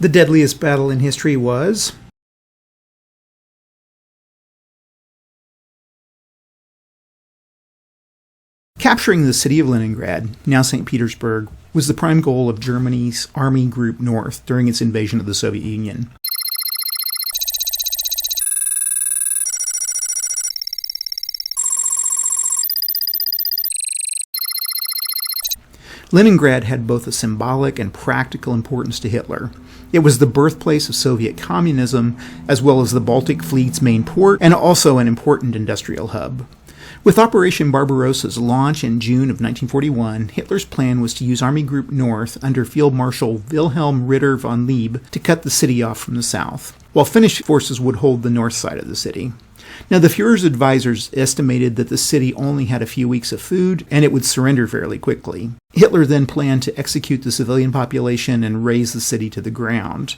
The deadliest battle in history was capturing the city of Leningrad, now St. Petersburg, was the prime goal of Germany's Army Group North during its invasion of the Soviet Union. Leningrad had both a symbolic and practical importance to Hitler. It was the birthplace of Soviet communism, as well as the Baltic Fleet's main port, and also an important industrial hub. With Operation Barbarossa's launch in June of 1941, Hitler's plan was to use Army Group North under Field Marshal Wilhelm Ritter von Leeb to cut the city off from the south, while Finnish forces would hold the north side of the city. Now, the Führer's advisors estimated that the city only had a few weeks of food, and it would surrender fairly quickly. Hitler then planned to execute the civilian population and raze the city to the ground,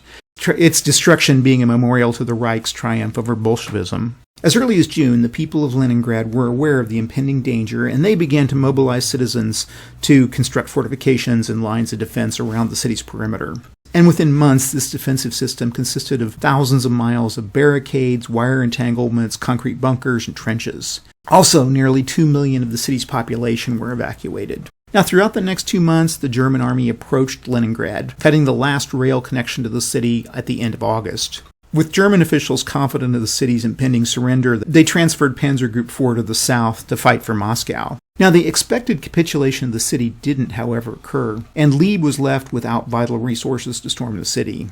its destruction being a memorial to the Reich's triumph over Bolshevism. As early as June, the people of Leningrad were aware of the impending danger, and they began to mobilize citizens to construct fortifications and lines of defense around the city's perimeter. And within months, this defensive system consisted of thousands of miles of barricades, wire entanglements, concrete bunkers, and trenches. Also, nearly 2 million of the city's population were evacuated. Now, throughout the next 2 months, the German army approached Leningrad, cutting the last rail connection to the city at the end of August. With German officials confident of the city's impending surrender, they transferred Panzer Group 4 to the south to fight for Moscow. Now, the expected capitulation of the city didn't, however, occur, and Leeb was left without vital resources to storm the city.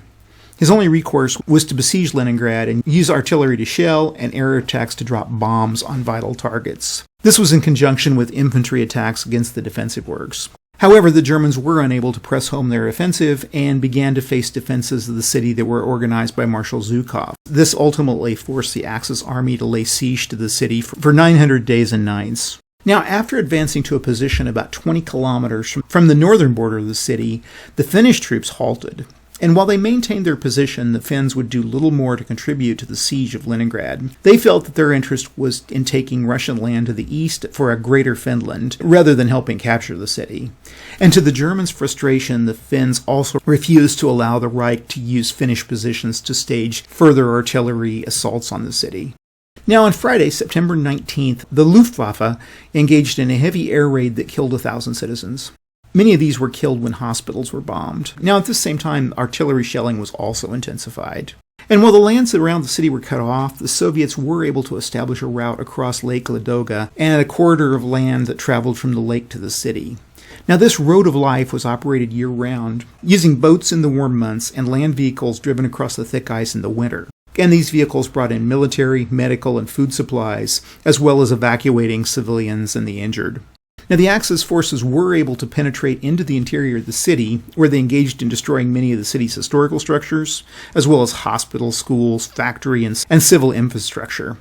His only recourse was to besiege Leningrad and use artillery to shell and air attacks to drop bombs on vital targets. This was in conjunction with infantry attacks against the defensive works. However, the Germans were unable to press home their offensive and began to face defenses of the city that were organized by Marshal Zhukov. This ultimately forced the Axis army to lay siege to the city for 900 days and nights. Now, after advancing to a position about 20 kilometers from the northern border of the city, the Finnish troops halted. And while they maintained their position, the Finns would do little more to contribute to the siege of Leningrad. They felt that their interest was in taking Russian land to the east for a greater Finland, rather than helping capture the city. And to the Germans' frustration, the Finns also refused to allow the Reich to use Finnish positions to stage further artillery assaults on the city. Now, on Friday, September 19th, the Luftwaffe engaged in a heavy air raid that killed 1,000 citizens. Many of these were killed when hospitals were bombed. Now, at the same time, artillery shelling was also intensified. And while the lands around the city were cut off, the Soviets were able to establish a route across Lake Ladoga and a corridor of land that traveled from the lake to the city. Now, this road of life was operated year-round, using boats in the warm months and land vehicles driven across the thick ice in the winter. And these vehicles brought in military, medical, and food supplies, as well as evacuating civilians and the injured. Now, the Axis forces were able to penetrate into the interior of the city, where they engaged in destroying many of the city's historical structures, as well as hospitals, schools, factory, and civil infrastructure.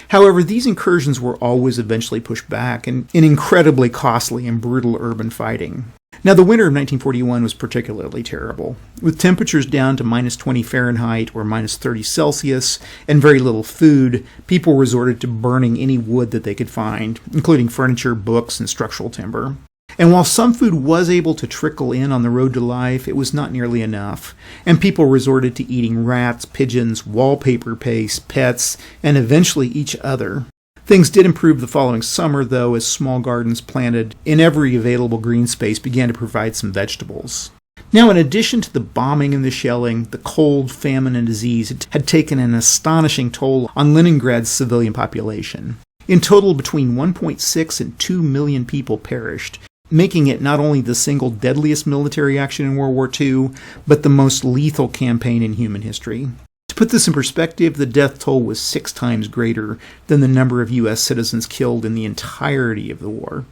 However, these incursions were always eventually pushed back in incredibly costly and brutal urban fighting. Now, the winter of 1941 was particularly terrible. With temperatures down to minus 20 Fahrenheit or minus 30 Celsius and very little food, people resorted to burning any wood that they could find, including furniture, books, and structural timber. And while some food was able to trickle in on the road to life, it was not nearly enough, and people resorted to eating rats, pigeons, wallpaper paste, pets, and eventually each other. Things did improve the following summer, though, as small gardens planted in every available green space began to provide some vegetables. Now, in addition to the bombing and the shelling, the cold, famine, and disease had taken an astonishing toll on Leningrad's civilian population. In total, between 1.6 and 2 million people perished, making it not only the single deadliest military action in World War II, but the most lethal campaign in human history. To put this in perspective, the death toll was 6 times greater than the number of U.S. citizens killed in the entirety of the war.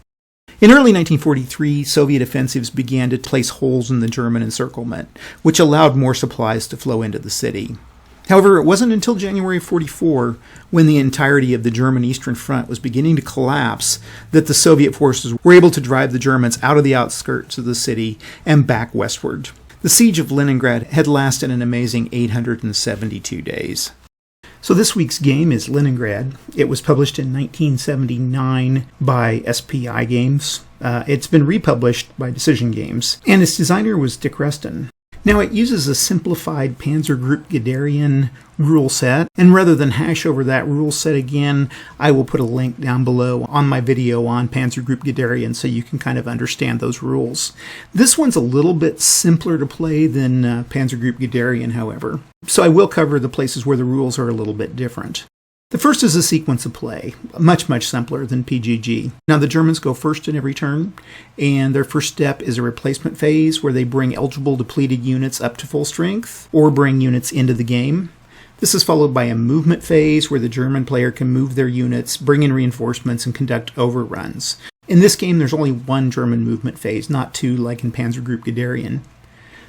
In early 1943, Soviet offensives began to place holes in the German encirclement, which allowed more supplies to flow into the city. However, it wasn't until January of 1944, when the entirety of the German Eastern Front was beginning to collapse, that the Soviet forces were able to drive the Germans out of the outskirts of the city and back westward. The siege of Leningrad had lasted an amazing 872 days. So this week's game is Leningrad. It was published in 1979 by SPI Games. It's been republished by Decision Games, and its designer was Dick Reston. Now, it uses a simplified Panzer Group Guderian rule set, and rather than hash over that rule set again, I will put a link down below on my video on Panzer Group Guderian so you can kind of understand those rules. This one's a little bit simpler to play than Panzer Group Guderian, however, so I will cover the places where the rules are a little bit different. The first is a sequence of play, much simpler than PGG. Now, the Germans go first in every turn, and their first step is a replacement phase where they bring eligible depleted units up to full strength or bring units into the game. This is followed by a movement phase where the German player can move their units, bring in reinforcements, and conduct overruns. In this game, there's only one German movement phase, not two like in Panzer Group Guderian.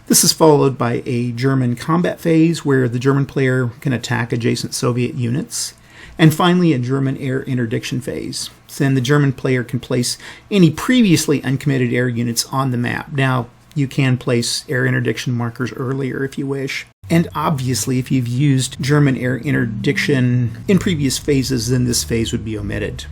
This is followed by a German combat phase where the German player can attack adjacent Soviet units. And finally, a German air interdiction phase. Then the German player can place any previously uncommitted air units on the map. Now, you can place air interdiction markers earlier if you wish. And obviously, if you've used German air interdiction in previous phases, then this phase would be omitted.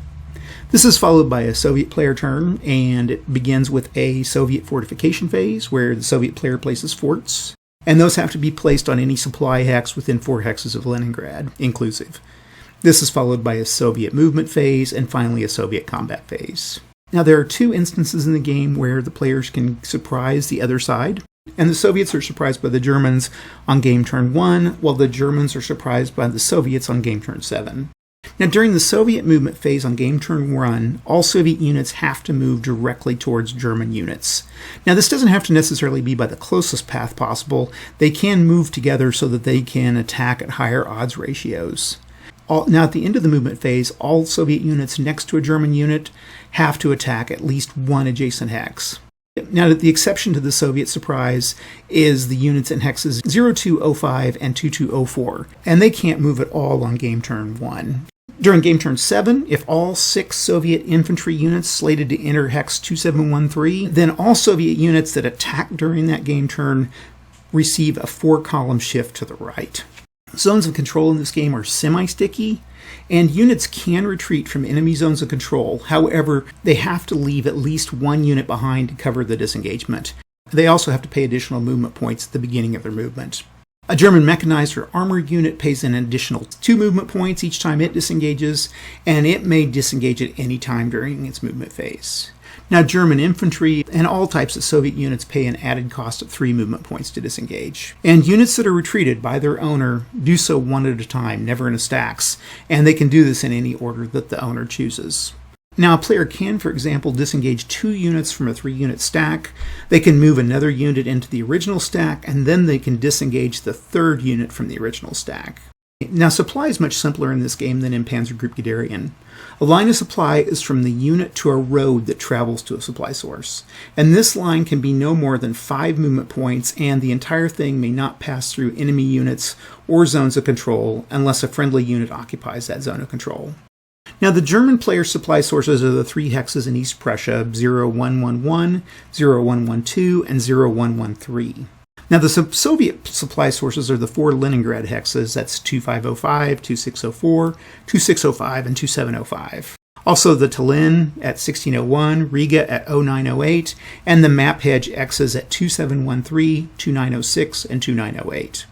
This is followed by a Soviet player turn, and it begins with a Soviet fortification phase where the Soviet player places forts. And those have to be placed on any supply hex within 4 hexes of Leningrad, inclusive. This is followed by a Soviet movement phase, and finally a Soviet combat phase. Now, there are 2 instances in the game where the players can surprise the other side, and the Soviets are surprised by the Germans on game turn 1, while the Germans are surprised by the Soviets on game turn 7. Now, during the Soviet movement phase on game turn 1, all Soviet units have to move directly towards German units. Now, this doesn't have to necessarily be by the closest path possible. They can move together so that they can attack at higher odds ratios. Now, at the end of the movement phase, all Soviet units next to a German unit have to attack at least one adjacent hex. Now, the exception to the Soviet surprise is the units in hexes 0205 and 2204, and they can't move at all on game turn 1. During game turn 7, if all 6 Soviet infantry units slated to enter hex 2713, then all Soviet units that attack during that game turn receive a 4-column shift to the right. Zones of control in this game are semi-sticky, and units can retreat from enemy zones of control. However, they have to leave at least 1 unit behind to cover the disengagement. They also have to pay additional movement points at the beginning of their movement. A German mechanized or armored unit pays an additional 2 movement points each time it disengages, and it may disengage at any time during its movement phase. Now, German infantry and all types of Soviet units pay an added cost of 3 movement points to disengage. And units that are retreated by their owner do so one at a time, never in a stacks, and they can do this in any order that the owner chooses. Now, a player can, for example, disengage 2 units from a 3-unit stack. They can move another unit into the original stack, and then they can disengage the 3rd unit from the original stack. Now, supply is much simpler in this game than in Panzer Group Guderian. A line of supply is from the unit to a road that travels to a supply source. And this line can be no more than 5 movement points, and the entire thing may not pass through enemy units or zones of control unless a friendly unit occupies that zone of control. Now, the German player supply sources are the 3 hexes in East Prussia, 0111, 0112, and 0113. Now, the Soviet supply sources are the 4 Leningrad hexes. That's 2505, 2604, 2605, and 2705. Also, the Tallinn at 1601, Riga at 0908, and the map hedge X's at 2713, 2906, and 2908.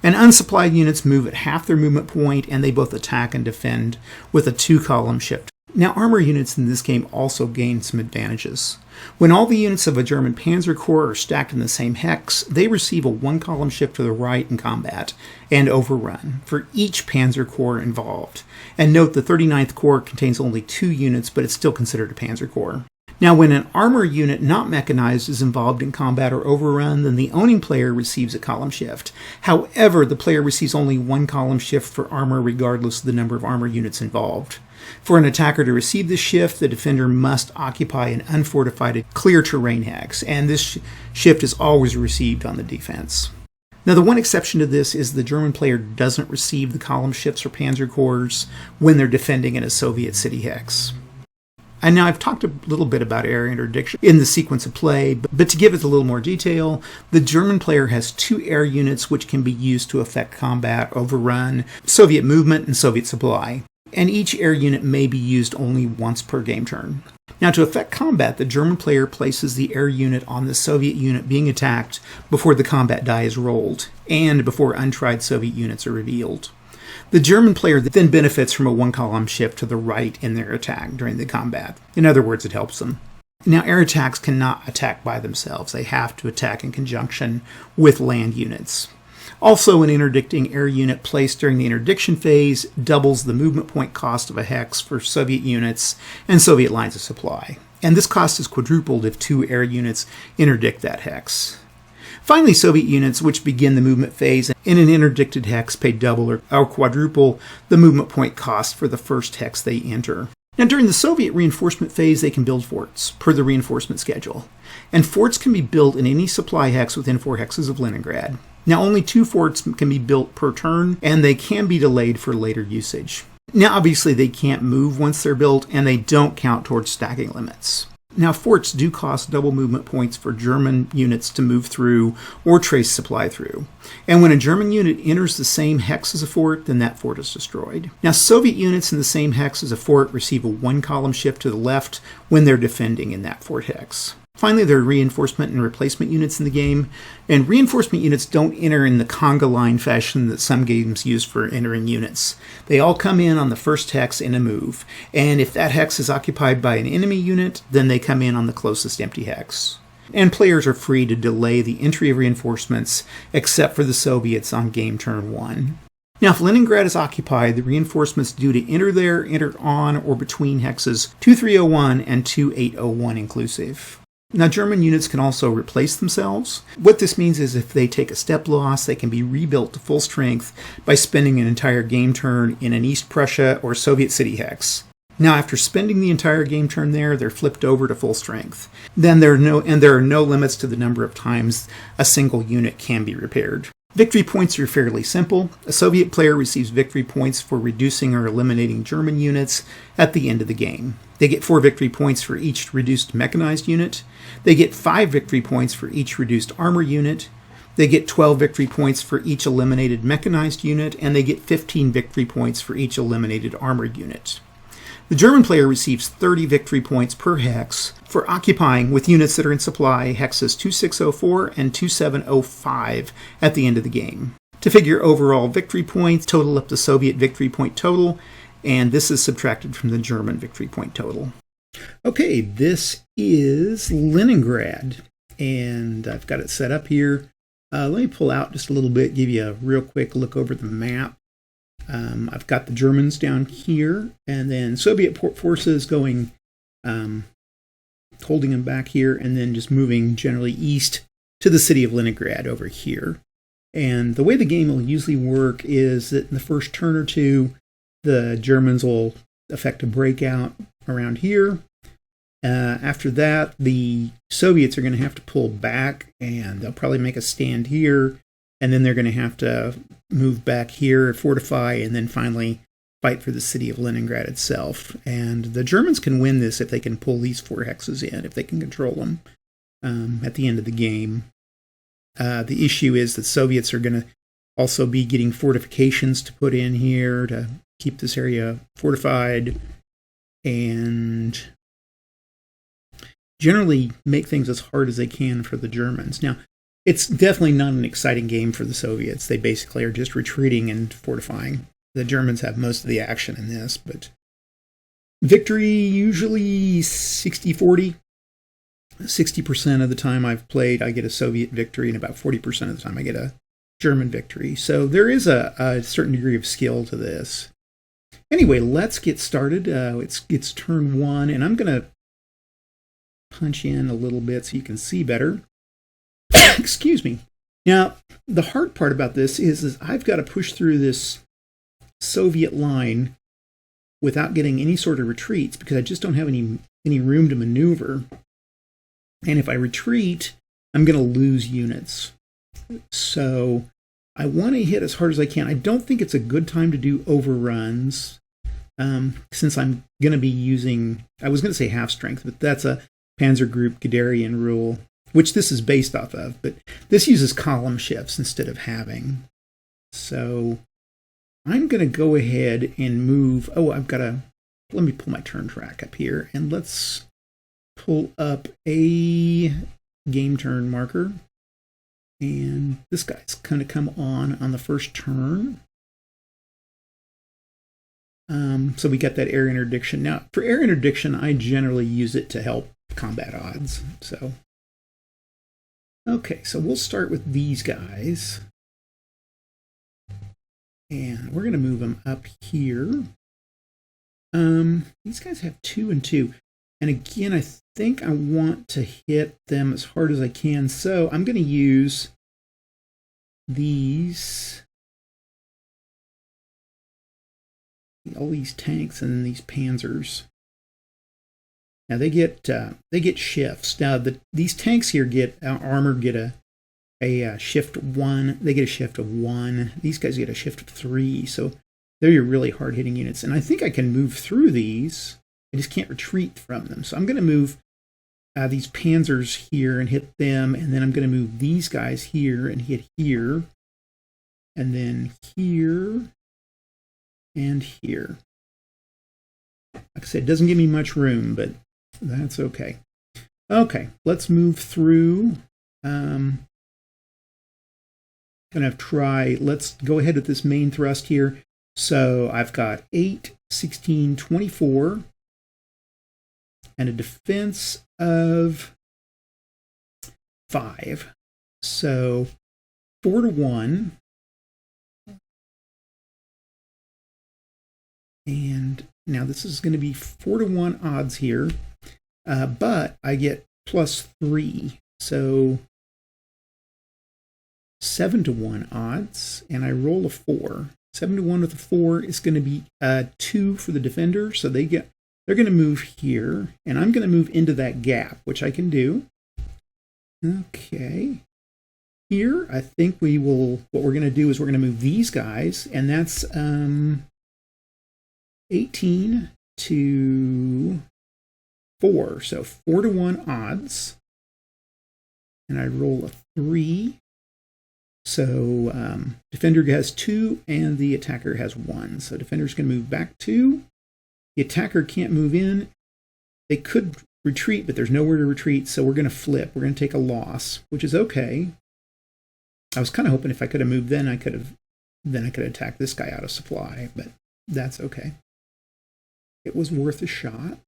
And unsupplied units move at half their movement point, and they both attack and defend with a 2-column shift. Now, armor units in this game also gain some advantages. When all the units of a German Panzer Corps are stacked in the same hex, they receive a 1-column shift to the right in combat and overrun for each Panzer Corps involved. And note the 39th Corps contains only 2 units, but it's still considered a Panzer Corps. Now, when an armor unit not mechanized is involved in combat or overrun, then the owning player receives a column shift. However, the player receives only 1 column shift for armor regardless of the number of armor units involved. For an attacker to receive this shift, the defender must occupy an unfortified clear terrain hex, and this shift is always received on the defense. Now, the one exception to this is the German player doesn't receive the column shifts for Panzer Corps when they're defending in a Soviet city hex. And now I've talked a little bit about air interdiction in the sequence of play, but to give it a little more detail, the German player has 2 air units which can be used to affect combat, overrun, Soviet movement, and Soviet supply. And each air unit may be used only once per game turn. Now, to affect combat, the German player places the air unit on the Soviet unit being attacked before the combat die is rolled, and before untried Soviet units are revealed. The German player then benefits from a one-column shift to the right in their attack during the combat. In other words, it helps them. Now, air attacks cannot attack by themselves. They have to attack in conjunction with land units. Also, an interdicting air unit placed during the interdiction phase doubles the movement point cost of a hex for Soviet units and Soviet lines of supply. And this cost is quadrupled if 2 air units interdict that hex. Finally, Soviet units which begin the movement phase in an interdicted hex pay double or quadruple the movement point cost for the first hex they enter. Now, during the Soviet reinforcement phase, they can build forts per the reinforcement schedule. And forts can be built in any supply hex within 4 hexes of Leningrad. Now, only 2 forts can be built per turn, and they can be delayed for later usage. Now, obviously, they can't move once they're built, and they don't count towards stacking limits. Now, forts do cost double movement points for German units to move through or trace supply through. And when a German unit enters the same hex as a fort, then that fort is destroyed. Now, Soviet units in the same hex as a fort receive a one-column shift to the left when they're defending in that fort hex. Finally, there are reinforcement and replacement units in the game, and reinforcement units don't enter in the conga line fashion that some games use for entering units. They all come in on the first hex in a move, and if that hex is occupied by an enemy unit, then they come in on the closest empty hex. And players are free to delay the entry of reinforcements, except for the Soviets on game turn 1. Now, if Leningrad is occupied, the reinforcements due to enter there enter on or between hexes 2301 and 2801 inclusive. Now, German units can also replace themselves. What this means is if they take a step loss, they can be rebuilt to full strength by spending an entire game turn in an East Prussia or Soviet city hex. Now, after spending the entire game turn there, they're flipped over to full strength. Then there are no limits to the number of times a single unit can be repaired. Victory points are fairly simple. A Soviet player receives victory points for reducing or eliminating German units at the end of the game. They get 4 victory points for each reduced mechanized unit. They get 5 victory points for each reduced armor unit. They get 12 victory points for each eliminated mechanized unit, and they get 15 victory points for each eliminated armored unit. The German player receives 30 victory points per hex for occupying with units that are in supply hexes 2604 and 2705 at the end of the game. To figure overall victory points, total up the Soviet victory point total, and this is subtracted from the German victory point total. Okay, this is Leningrad, and I've got it set up here. Let me pull out just a little bit, give you a real quick look over the map. I've got the Germans down here, and then Soviet forces going, holding them back here, and then just moving generally east to the city of Leningrad over here. And the way the game will usually work is that in the first turn or two, the Germans will effect a breakout around here. After that, the Soviets are going to have to pull back, and they'll probably make a stand here, and then they're going to have to move back here, fortify, and then finally fight for the city of Leningrad itself. And the Germans can win this if they can pull these 4 hexes in, if they can control them at the end of the game. The issue is that Soviets are going to also be getting fortifications to put in here to keep this area fortified and generally make things as hard as they can for the Germans. Now, it's definitely not an exciting game for the Soviets. They basically are just retreating and fortifying. The Germans have most of the action in this, but victory usually 60-40. 60% of the time I've played, I get a Soviet victory, and about 40% of the time I get a German victory. So there is a certain degree of skill to this. Anyway, let's get started. It's turn 1, and I'm going to punch in a little bit so you can see better. Excuse me. Now, the hard part about this is I've got to push through this Soviet line without getting any sort of retreats because I just don't have any room to maneuver. And if I retreat, I'm going to lose units. So I want to hit as hard as I can. I don't think it's a good time to do overruns since I'm going to be using, I was going to say half strength, but that's a Panzer Group Guderian rule, which this is based off of. But this uses column shifts instead of halving. So I'm going to go ahead and move. Oh, let me pull my turn track up here, and let's pull up a game turn marker. And this guy's going to come on the first turn. So we got that air interdiction. Now, for air interdiction, I generally use it to help combat odds. So, okay, so we'll start with these guys. And we're going to move them up here. These guys have 2 and 2. And again, I think I want to hit them as hard as I can. So I'm going to use these, all these tanks and these panzers. Now they get shifts. Now these tanks here get armor, get a shift 1. They get a shift of 1. These guys get a shift of 3. So they're your really hard hitting units. And I think I can move through these. I just can't retreat from them. So I'm going to move these panzers here and hit them. And then I'm going to move these guys here and hit here. And then here and here. Like I said, it doesn't give me much room, but that's okay. Okay, let's move through. Let's go ahead with this main thrust here. So I've got 8, 16, 24. And a defense of 5. So 4 to 1. And now this is going to be 4 to 1 odds here. But I get +3. So 7 to 1 odds. And I roll a 4. 7 to 1 with a 4 is going to be 2 for the defender. So they're going to move here, and I'm going to move into that gap, which I can do. Okay. Here, I think what we're going to do is we're going to move these guys, and that's 18 to 4. So 4 to 1 odds. And I roll a 3. So defender has 2, and the attacker has 1. So defender's going to move back 2. The attacker can't move in. They could retreat, but there's nowhere to retreat, so we're going to flip. We're going to take a loss, which is okay. I was kind of hoping if I could have moved then I could attack this guy out of supply, but that's okay. It was worth a shot.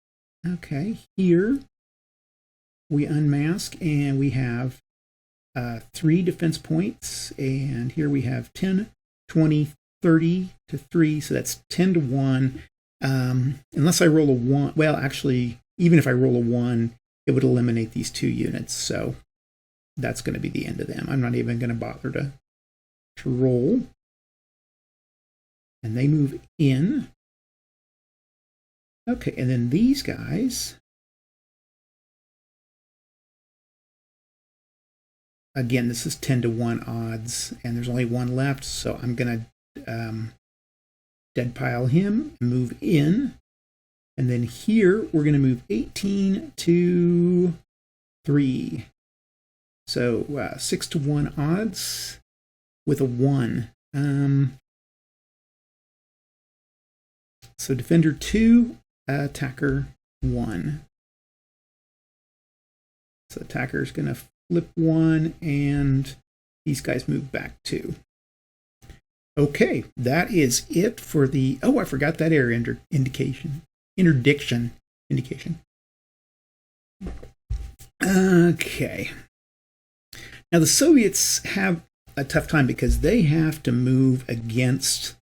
Okay, here we unmask, and we have 3 defense points, and here we have 10, 20, 30 to 3, so that's 10 to 1. Unless I roll a 1, well, actually, even if I roll a 1, it would eliminate these 2 units, so that's going to be the end of them. I'm not even going to bother to roll. And they move in. Okay, and then these guys, again, this is 10 to 1 odds, and there's only 1 left, so I'm going to dead pile him, move in, and then here we're going to move 18 to 3. So 6 to 1 odds with a 1. So defender 2, attacker 1. So attacker's going to flip 1, and these guys move back 2. Okay, that is it for the... Oh, I forgot that air interdiction indication. Okay. Now, the Soviets have a tough time because they have to move against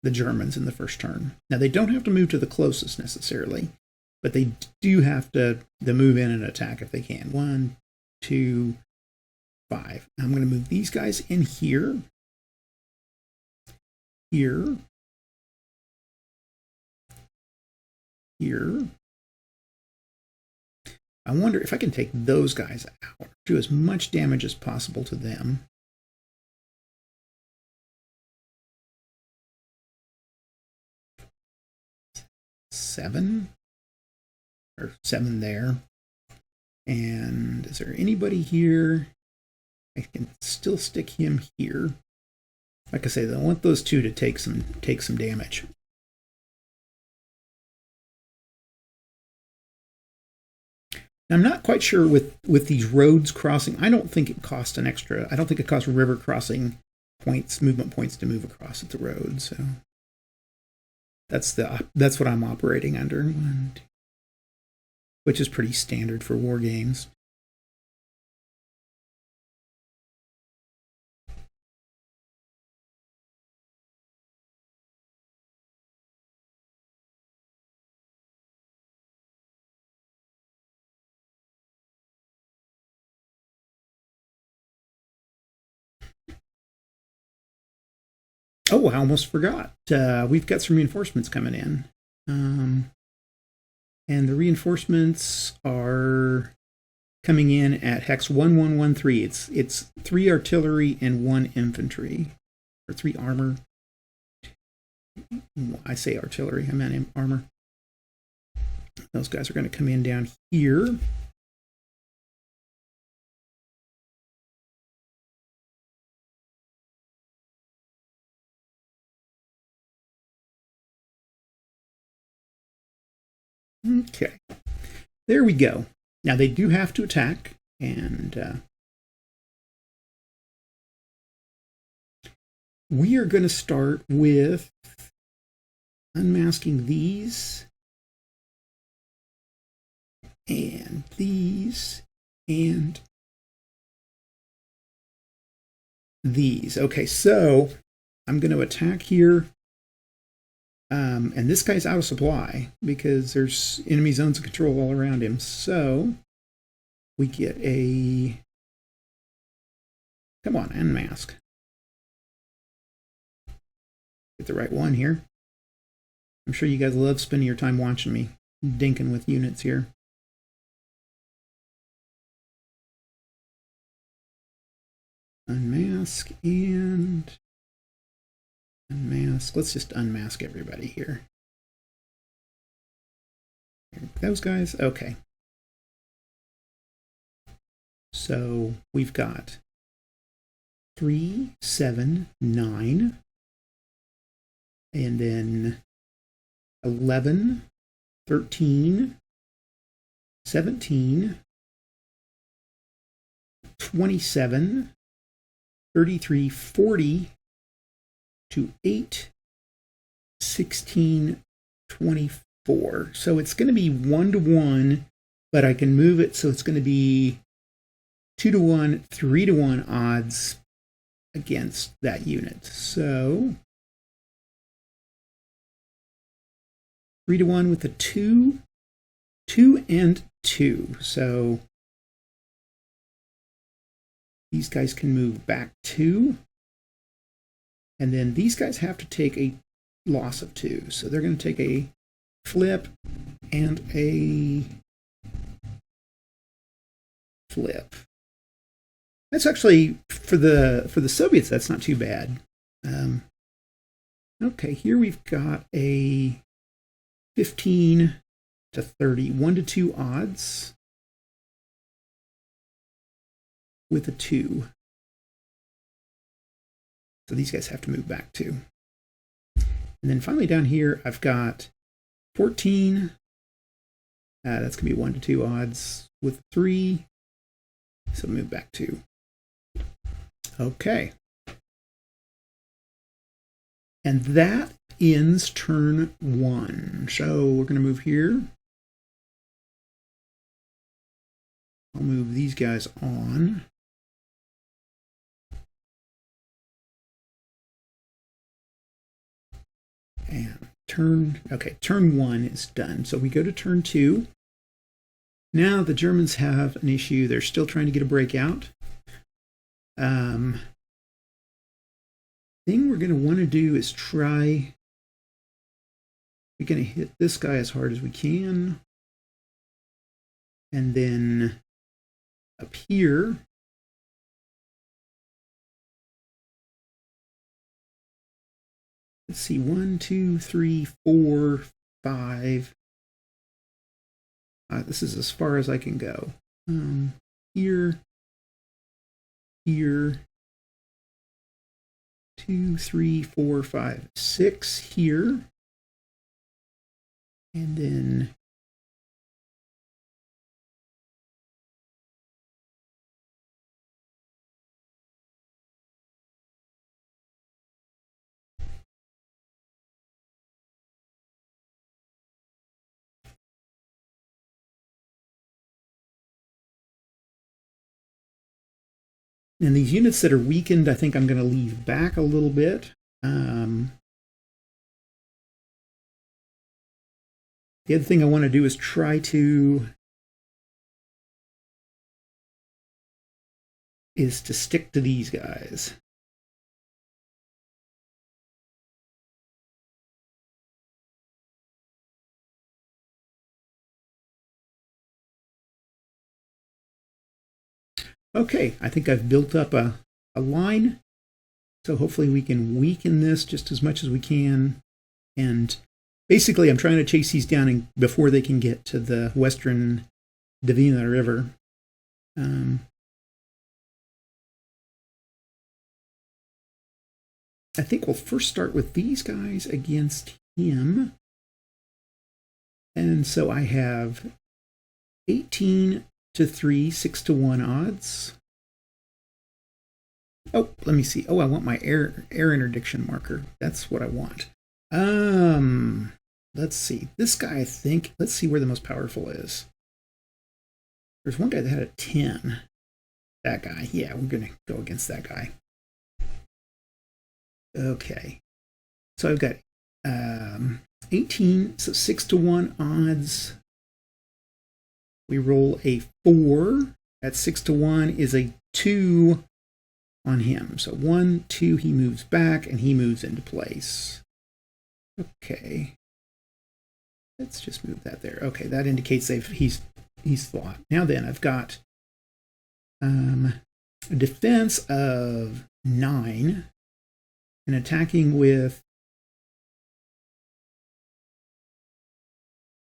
the Germans in the first turn. Now, they don't have to move to the closest necessarily, but they do have to move in and attack if they can. 1, 2, 5. I'm going to move these guys in here. Here. Here. I wonder if I can take those guys out, do as much damage as possible to them. Seven there. And is there anybody here? I can still stick him here. Like I say, I want those 2 to take some damage. I'm not quite sure with these roads crossing. I don't think it costs an extra. I don't think it costs river crossing points, movement points to move across at the road. So that's what I'm operating under, which is pretty standard for war games. Oh, I almost forgot. We've got some reinforcements coming in. And the reinforcements are coming in at hex 1113. It's 3 artillery and 1 infantry. Or 3 armor. I say artillery, I meant armor. Those guys are going to come in down here. Okay, there we go. Now they do have to attack, and we are going to start with unmasking these, and these, and these. Okay, so I'm going to attack here. And this guy's out of supply because there's enemy zones of control all around him. So we get a... Come on, unmask. Get the right one here. I'm sure you guys love spending your time watching me dinking with units here. Unmask and... Unmask. Let's just unmask everybody here. Those guys? Okay. So we've got 3, 7, 9, and then 11, 13, 17, 27, 33, 40, to 8, 16, 24. So it's going to be 1-to-1, but I can move it so it's going to be 2-to-1, 3-to-1 odds against that unit. So 3-to-1 with a 2, 2 and 2. So these guys can move back 2. And then these guys have to take a loss of 2. So they're going to take a flip and a flip. That's actually, for the Soviets, that's not too bad. Okay, here we've got a 15 to 30, 1-to-2 odds with a 2. So these guys have to move back too. And then finally down here, I've got 14. That's going to be 1-to-2 odds with 3. So move back 2. Okay. And that ends turn 1. So we're going to move here. I'll move these guys on. And turn 1 is done. So we go to turn 2. Now the Germans have an issue. They're still trying to get a breakout. Thing we're going to want to do is try... We're going to hit this guy as hard as we can. And then up here... Let's see, 1, 2, 3, 4, 5. This is as far as I can go. Here, here, 2, 3, 4, 5, 6 here. And then And these units that are weakened, I think I'm going to leave back a little bit. The other thing I want to do is try to stick to these guys. Okay, I think I've built up a line, so hopefully we can weaken this just as much as we can. And basically, I'm trying to chase these down before they can get to the western Dvina River. I think we'll first start with these guys against him. And so I have 18 to 3, 6 to 1 odds. Oh, let me see. Oh, I want my air interdiction marker. That's what I want. Let's see. This guy, I think, let's see where the most powerful is. There's one guy that had a 10. That guy. Yeah, we're going to go against that guy. Okay. So I've got 18, so 6 to 1 odds. We roll a 4. At 6 to 1 is a 2 on him. So 1, 2, he moves back, and he moves into place. Okay. Let's just move that there. Okay, that indicates he's fought. Now then, I've got a defense of 9 and attacking with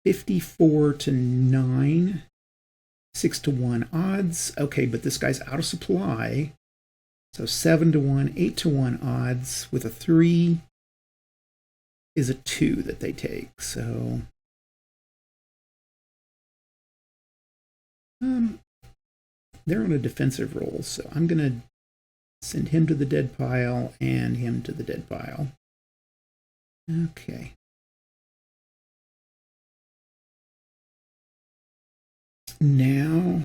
54 to 9. 6 to 1 odds. Okay, but this guy's out of supply. So 7 to 1, 8 to 1 odds with a 3 is a 2 that they take. So they're on a defensive roll. So I'm going to send him to the dead pile and him to the dead pile. Okay. Now,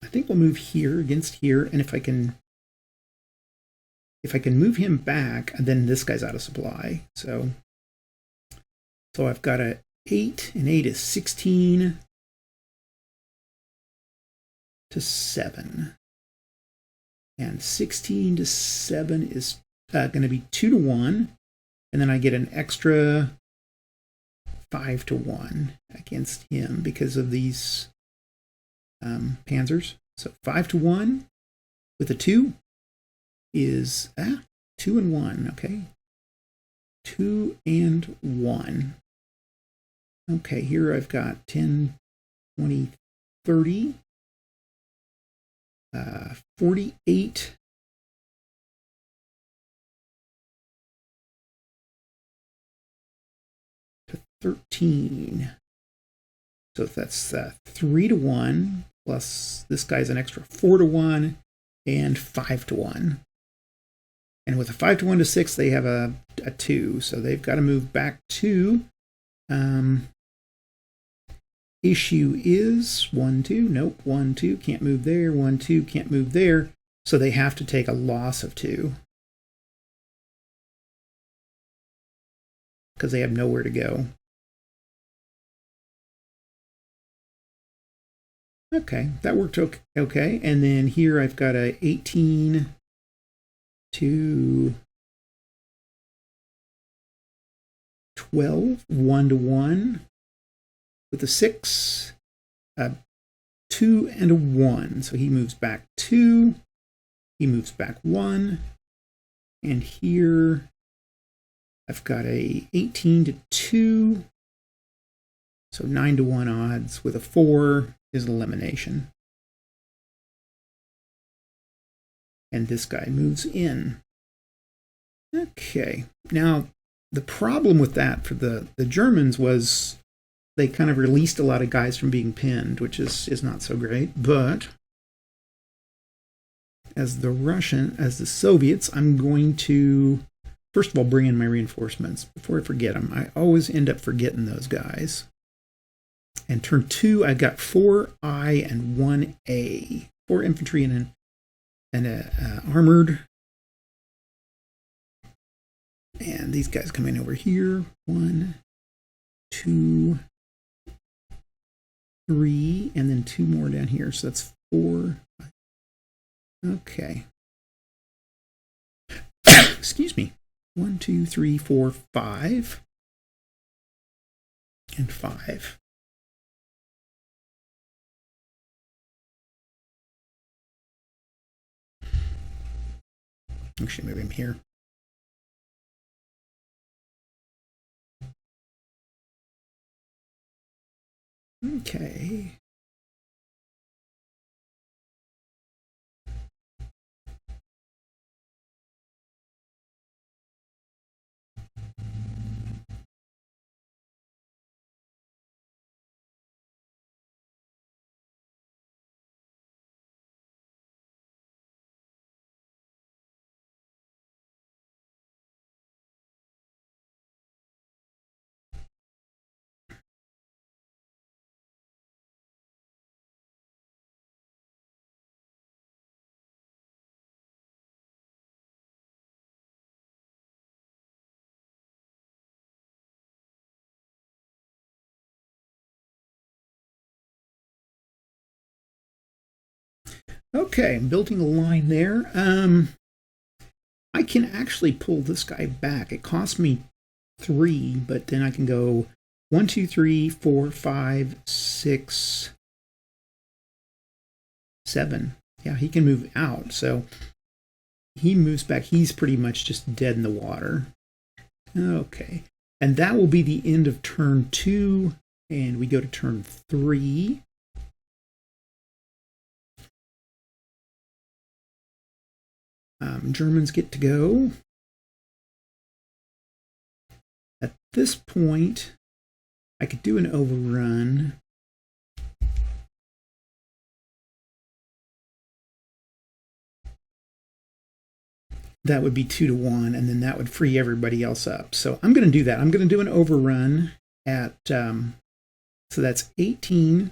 I think we'll move here against here, and if I can move him back, then this guy's out of supply. So I've got a 8, and 8 is 16 to 7, and 16 to 7 is going to be 2 to 1, and then I get an extra 5 to 1 against him because of these panzers. So 5 to 1 with a 2 is 2 and 1. Okay, 2 and 1. Okay, here I've got 10, 20, 30, 48. To 13. So that's 3 to 1, plus this guy's an extra 4 to 1, and 5 to 1. And with a 5 to 1 to 6, they have a 2, so they've got to move back 2. Issue is 1, 2, nope, 1, 2, can't move there, 1, 2, can't move there, so they have to take a loss of 2. Because they have nowhere to go. Okay, that worked okay. And then here I've got a 18 to 12, 1 to 1, with a 6, 2 and a 1. So he moves back 2, he moves back 1, and here I've got a 18 to 2, so 9 to 1 odds with a 4 is elimination. And this guy moves in. Okay, now the problem with that for the Germans was they kind of released a lot of guys from being pinned, which is not so great. But as the Soviets, I'm going to first of all bring in my reinforcements before I forget them. I always end up forgetting those guys. And turn 2, I've got 4I and 1A, 4 infantry and armored. And these guys come in over here. 1, 2, 3, and then 2 more down here. So that's 4. Okay. Excuse me. 1, 2, 3, 4, 5. And 5. Actually, move him here. Okay. Okay, I'm building a line there. I can actually pull this guy back. It cost me 3, but then I can go 1, 2, 3, 4, 5, 6, 7. Yeah, he can move out. So he moves back. He's pretty much just dead in the water. Okay. And that will be the end of turn 2. And we go to turn 3. Germans get to go. At this point, I could do an overrun. That would be 2 to 1, and then that would free everybody else up. So I'm going to do that. I'm going to do an overrun at, so that's 18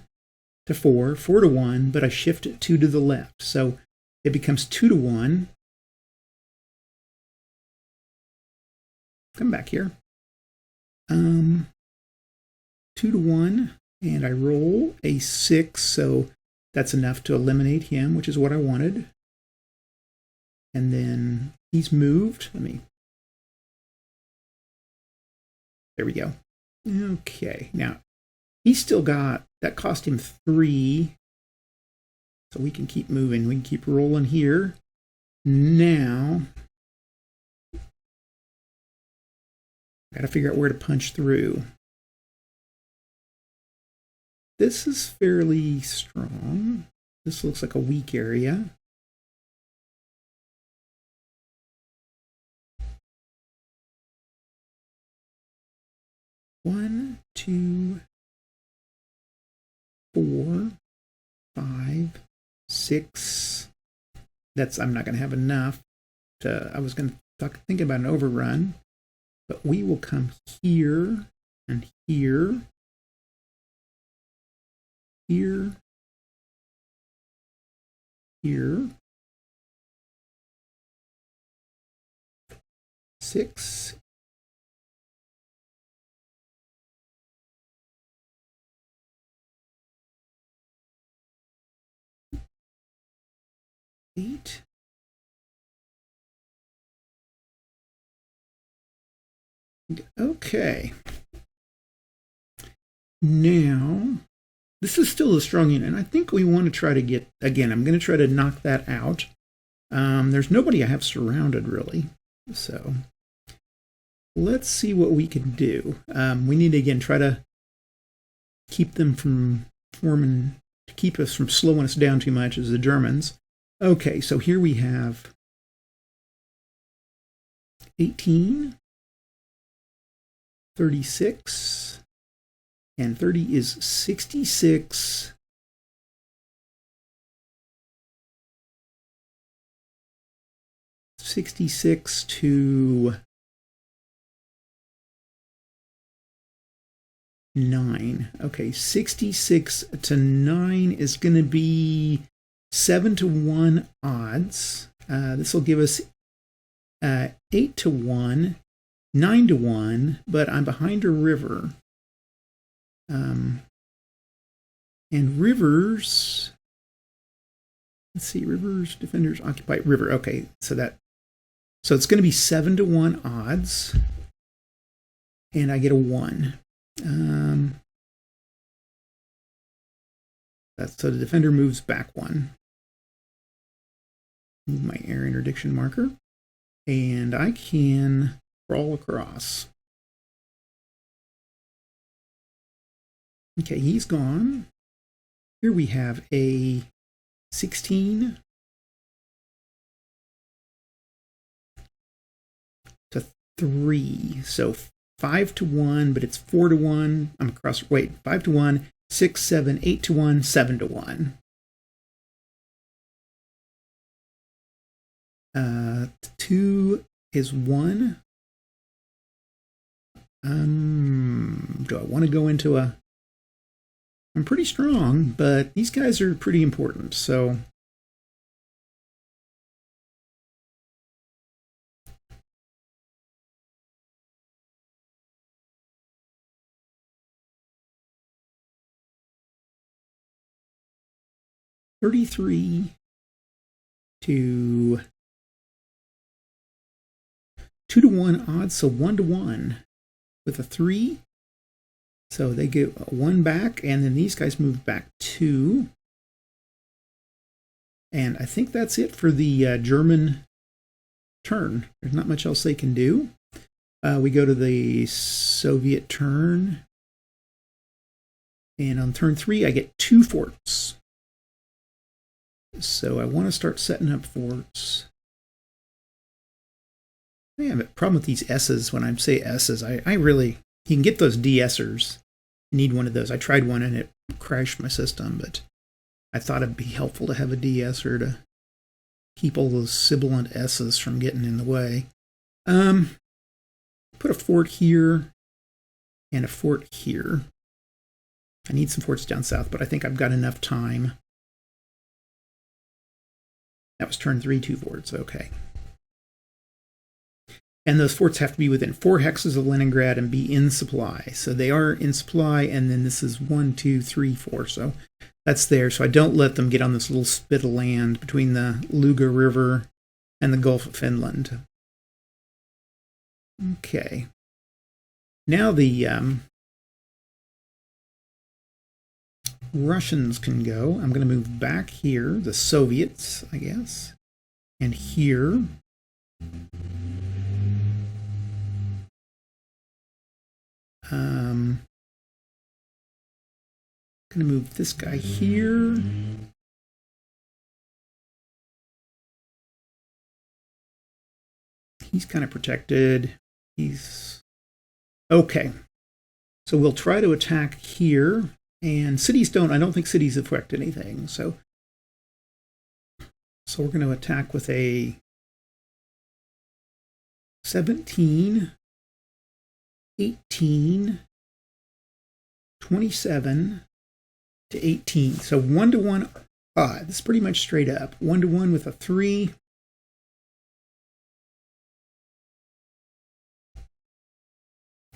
to 4, 4 to 1, but I shift it 2 to the left. So it becomes 2 to 1. Come back here. 2 to 1, and I roll a 6, so that's enough to eliminate him, which is what I wanted. And then he's moved. There we go. Okay, now he's still got, that cost him 3, so we can keep moving. We can keep rolling here. Now, got to figure out where to punch through. This is fairly strong. This looks like a weak area. One, 2, 4, 5, 6. That's, I'm not going to have enough. I was going to think about an overrun. But we will come here and here, here, here, 6, 8. Okay. Now, this is still a strong unit, and I think we want to try to get, again, I'm going to try to knock that out. There's nobody I have surrounded, really. So, let's see what we can do. We need to, again, try to keep them from forming, to keep us from slowing us down too much as the Germans. Okay, so here we have 18. 36, and 30 is 66. 66 to 9. Okay, 66 to 9 is going to be 7-1 odds. This will give us 8-1, 9-1, but I'm behind a river. And rivers, let's see, rivers, defenders, occupy, river. Okay, so it's going to be 7-1 odds, and I get a 1. So the defender moves back 1. Move my air interdiction marker, and I can crawl across. Okay, he's gone. Here we have a 16 to 3. So 5-1, but it's 4-1. I'm across. Wait, 5-1, 6, 7, 8-1, 7-1. 2 is 1. Do I want to go into a... I'm pretty strong, but these guys are pretty important, so... $33 to 2-1 odds, so 1-1 with a 3. So they get 1 back, and then these guys move back 2. And I think that's it for the German turn. There's not much else they can do. We go to the Soviet turn. And on turn 3, I get 2 forts. So I want to start setting up forts. I have a problem with these S's. When I say S's, I really... You can get those DSers. You need one of those. I tried one and it crashed my system, but I thought it'd be helpful to have a DSer to keep all those sibilant S's from getting in the way. Put a fort here and a fort here. I need some forts down south, but I think I've got enough time. That was turn 3, 2 forts. Okay. And those forts have to be within 4 hexes of Leningrad and be in supply. So they are in supply, and then this is 1, 2, 3, 4. So that's there. So I don't let them get on this little spit of land between the Luga River and the Gulf of Finland. Okay. Now the Russians can go. I'm going to move back here, the Soviets, I guess, and here. I'm going to move this guy here. He's kind of protected. He's okay. So we'll try to attack here. And cities don't, I don't think cities affect anything. So we're going to attack with a 17, 18, 27 to 18. So 1-1 odd. This is pretty much straight up. 1-1 with a 3.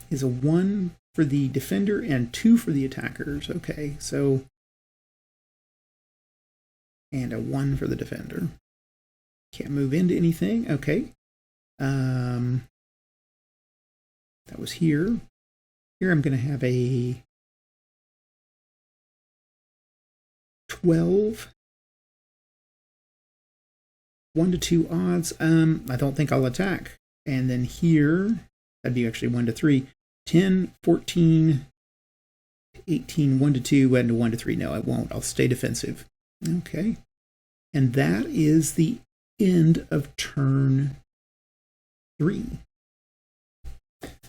Is a 1 for the defender and 2 for the attackers. Okay, so... And a 1 for the defender. Can't move into anything. Okay. That was here. Here I'm going to have a 12. 1-2 odds. I don't think I'll attack. And then here, that'd be actually 1-3. 10, 14, 18, 1-2, and 1-3. No, I won't. I'll stay defensive. Okay. And that is the end of turn 3.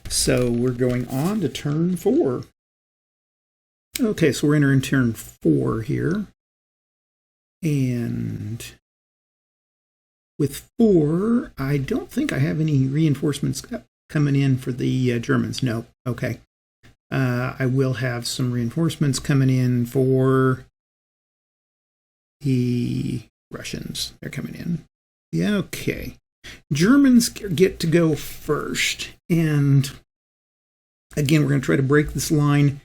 So we're going on to turn 4. Okay, so we're entering turn 4 here. And with 4, I don't think I have any reinforcements coming in for the Germans. No, okay. I will have some reinforcements coming in for the Russians. They're coming in. Yeah, okay. Germans get to go first. And again, we're going to try to break this line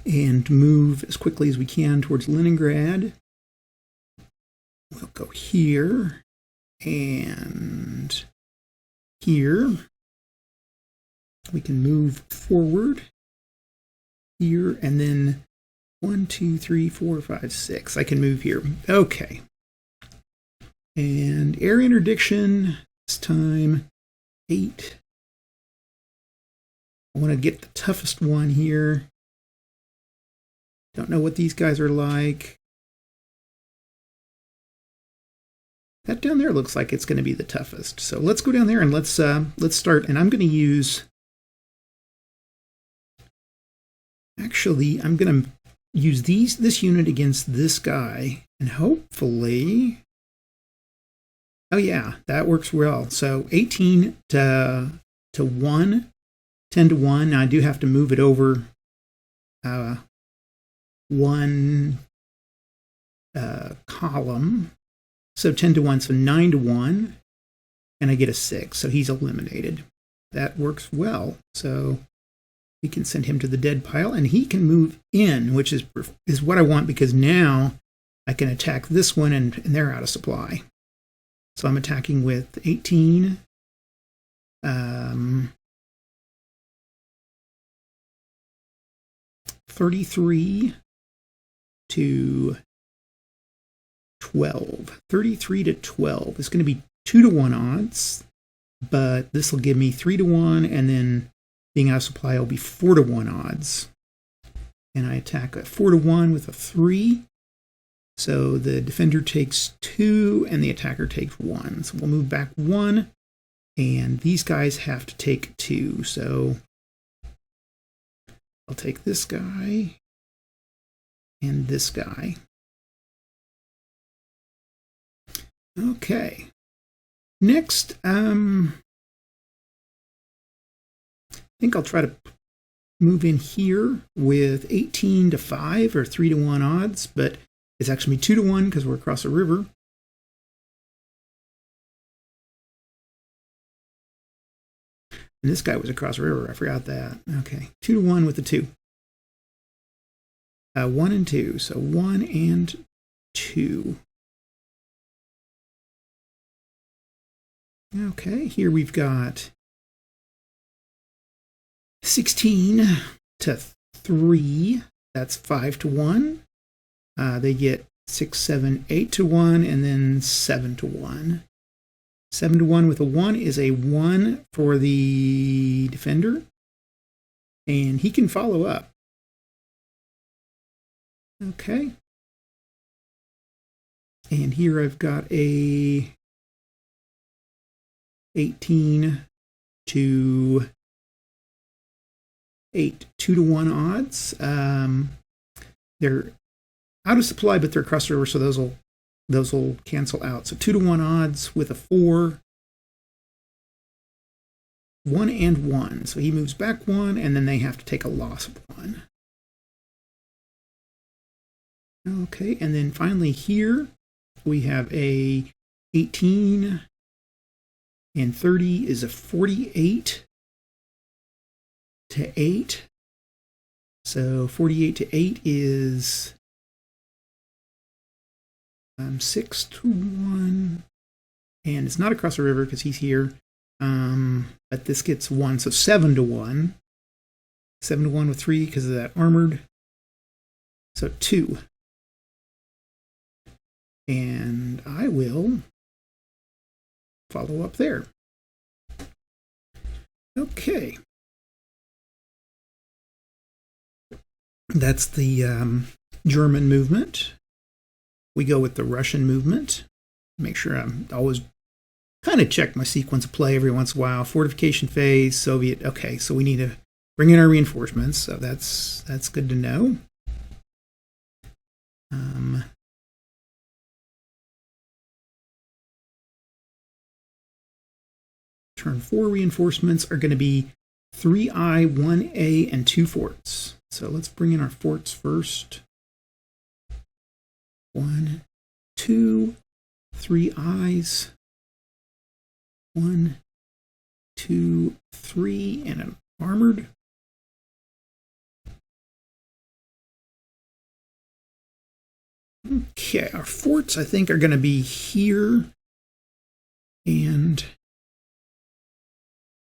and move as quickly as we can towards Leningrad. We'll go here and here. We can move forward here and then 1, 2, 3, 4, 5, 6. I can move here. Okay. And air interdiction, this time 8. I want to get the toughest one here. Don't know what these guys are like. That down there looks like it's going to be the toughest. So let's go down there and let's start. And I'm going to use. Actually, I'm going to use this unit against this guy, and hopefully. Oh yeah, that works well. So 18 to 1, 10 to 1. Now I do have to move it over one column. So 10 to 1, so 9 to 1, and I get a 6. So he's eliminated. That works well. So we can send him to the dead pile, and he can move in, which is what I want, because now I can attack this one, and they're out of supply. So I'm attacking with 18. 33 to 12. 33 to 12. It's going to be 2 to 1 odds, but this will give me 3 to 1, and then being out of supply will be 4 to 1 odds. And I attack a 4 to 1 with a 3. So the defender takes 2 and the attacker takes 1. So we'll move back 1, and these guys have to take 2. So I'll take this guy and this guy. Okay. Next, I think I'll try to move in here with 18 to 5 or 3 to 1 odds, but it's actually 2 to 1 because we're across a river. And this guy was across a river. I forgot that. Okay. 2 to 1 with the 2. 1 and 2. So 1 and 2. Okay. Here we've got 16 to 3. That's 5 to 1. They get 6, 7, 8 to 1, and then 7 to 1. 7 to 1 with a 1 is a 1 for the defender, and he can follow up. Okay. And here I've got a 18 to 8, 2 to 1 odds. They're out of supply, but they're across the river, so those will cancel out. So 2 to 1 odds with a 4. 1 and 1. So he moves back 1, and then they have to take a loss of 1. Okay, and then finally here we have a 18 and 30 is a 48 to 8. So 48 to 8 is 6 to 1, and it's not across the river because he's here, but this gets 1, so 7 to 1. 7 to 1 with 3 because of that armored. So 2. And I will follow up there. Okay. That's the German movement. We go with the Russian movement. Make sure I'm always kind of check my sequence of play every once in a while. Fortification phase, Soviet. Okay, so we need to bring in our reinforcements. So that's good to know. Turn 4 reinforcements are going to be 3I, 1A, and 2 forts. So let's bring in our forts first. 1, 2, 3 eyes. 1, 2, 3, and an armored. Okay, our forts, I think, are going to be here and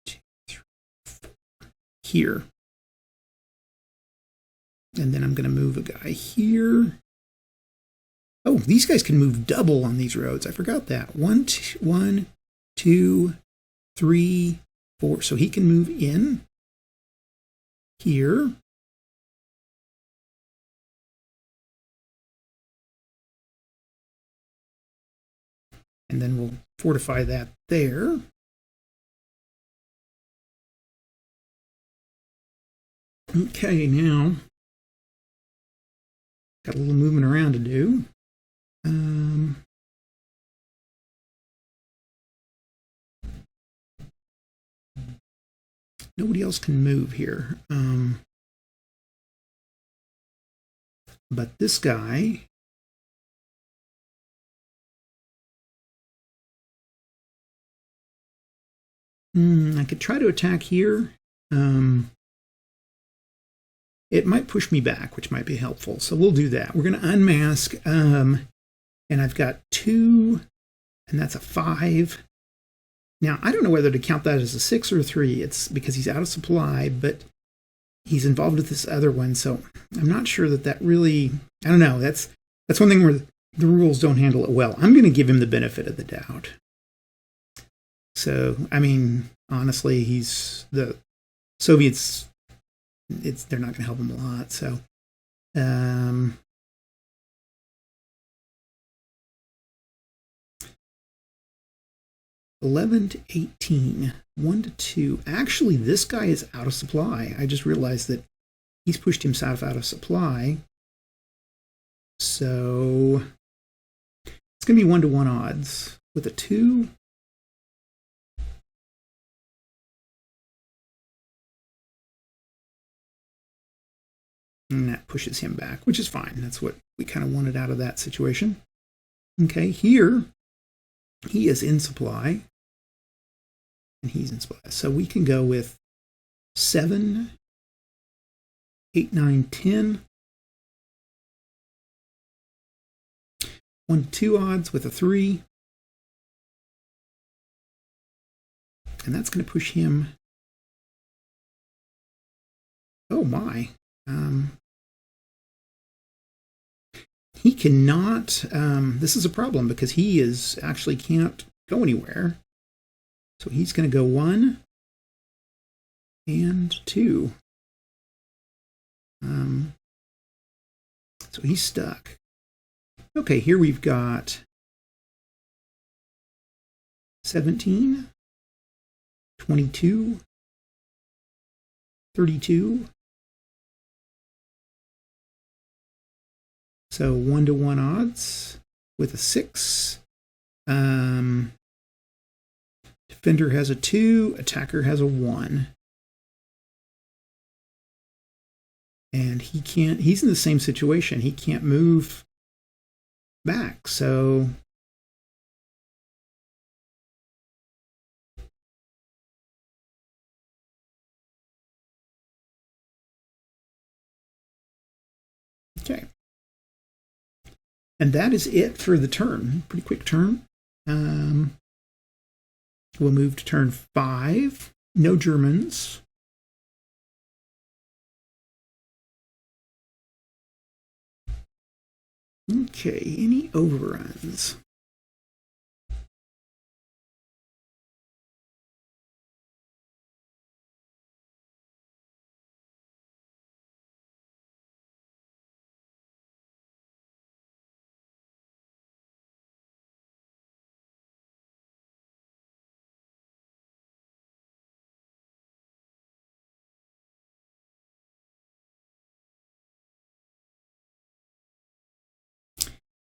2, 3, 4, here. And then I'm going to move a guy here. Oh, these guys can move double on these roads. I forgot that. 1, 2, 3, 4. So he can move in here. And then we'll fortify that there. Okay, now got a little movement around to do. Nobody else can move here. But this guy, I could try to attack here. It might push me back, which might be helpful. So we'll do that. We're going to unmask. And I've got 2, and that's a 5. Now, I don't know whether to count that as a 6 or a 3. It's because he's out of supply, but he's involved with this other one. So I'm not sure that really, I don't know. That's one thing where the rules don't handle it well. I'm going to give him the benefit of the doubt. So, I mean, honestly, the Soviets, they're not going to help him a lot. So, 11 to 18, 1 to 2. Actually, this guy is out of supply. I just realized that he's pushed himself out of supply. So it's going to be 1-to-1 odds with a 2. And that pushes him back, which is fine. That's what we kind of wanted out of that situation. Okay, here he is in supply. And he's in supply. So we can go with 7, 8, 9, 10. 1 to 2 odds with a 3. And that's going to push him. Oh my. He cannot, this is a problem because he actually can't go anywhere. So he's going to go 1 and 2. So he's stuck. Okay, here we've got 17, 22, 32. So 1-to-1 odds with a 6. Defender has a 2, attacker has a 1. And he's in the same situation. He can't move back, so okay. And that is it for the turn. Pretty quick turn. We'll move to turn 5. No Germans. Okay, any overruns?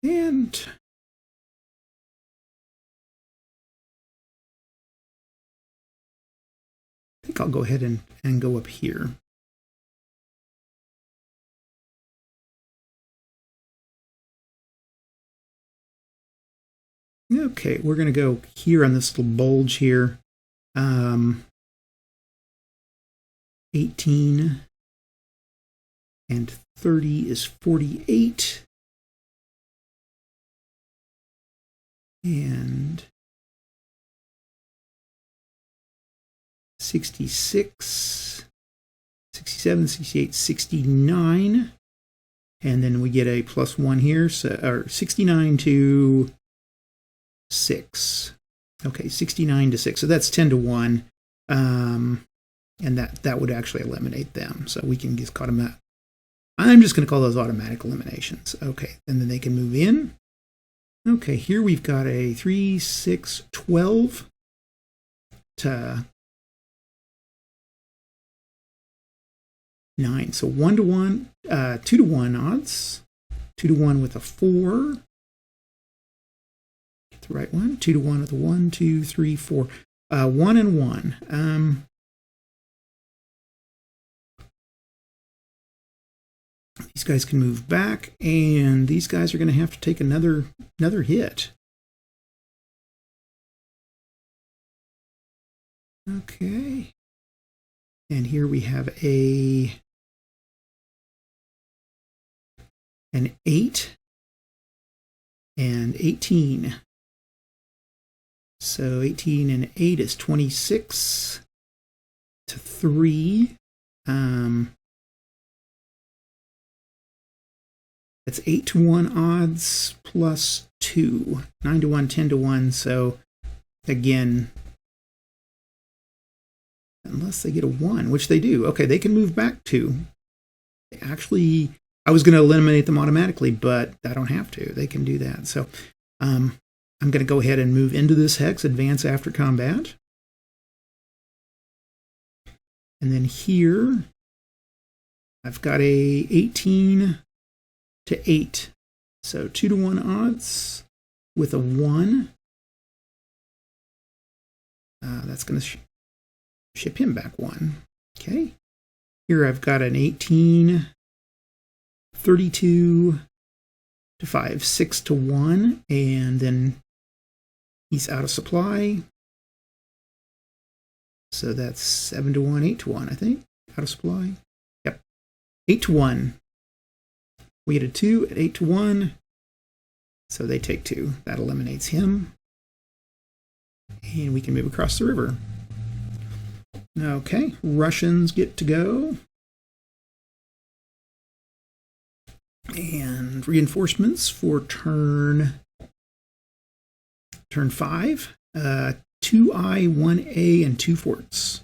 And I think I'll go ahead and go up here. Okay, we're going to go here on this little bulge here. 18 and 30 is 48. And 66, 67, 68, 69. And then we get a +1 here, so, or 69 to 6. Okay, 69 to 6. So that's 10 to 1. And that would actually eliminate them. So we can just call them that. I'm just going to call those automatic eliminations. Okay, and then they can move in. Okay, here we've got a 3, 6, 12 to 9. So 1 to 1, 2 to 1 odds. 2 to 1 with a 4. Get the right one. 2 to 1 with a 1, 2, 3, 4. 1 and 1. These guys can move back, and these guys are going to have to take another hit. Okay. And here we have an 8 and 18. So 18 and 8 is 26 to 3. That's 8 to 1 odds plus 2. 9 to 1, 10 to 1. So again, unless they get a 1, which they do. Okay, they can move back 2. Actually, I was going to eliminate them automatically, but I don't have to. They can do that. So I'm going to go ahead and move into this hex, advance after combat. And then here, I've got a 18 to 8. So 2 to 1 odds with a 1. That's going to ship him back 1. Okay. Here I've got an 18, 32 to 5, 6 to 1, and then he's out of supply. So that's 7 to 1, 8 to 1, I think. Out of supply. Yep. 8 to 1. We get a 2 at 8 to 1. So they take 2. That eliminates him. And we can move across the river. Okay, Russians get to go. And reinforcements for turn 5. 2I, 1A, and 2 forts.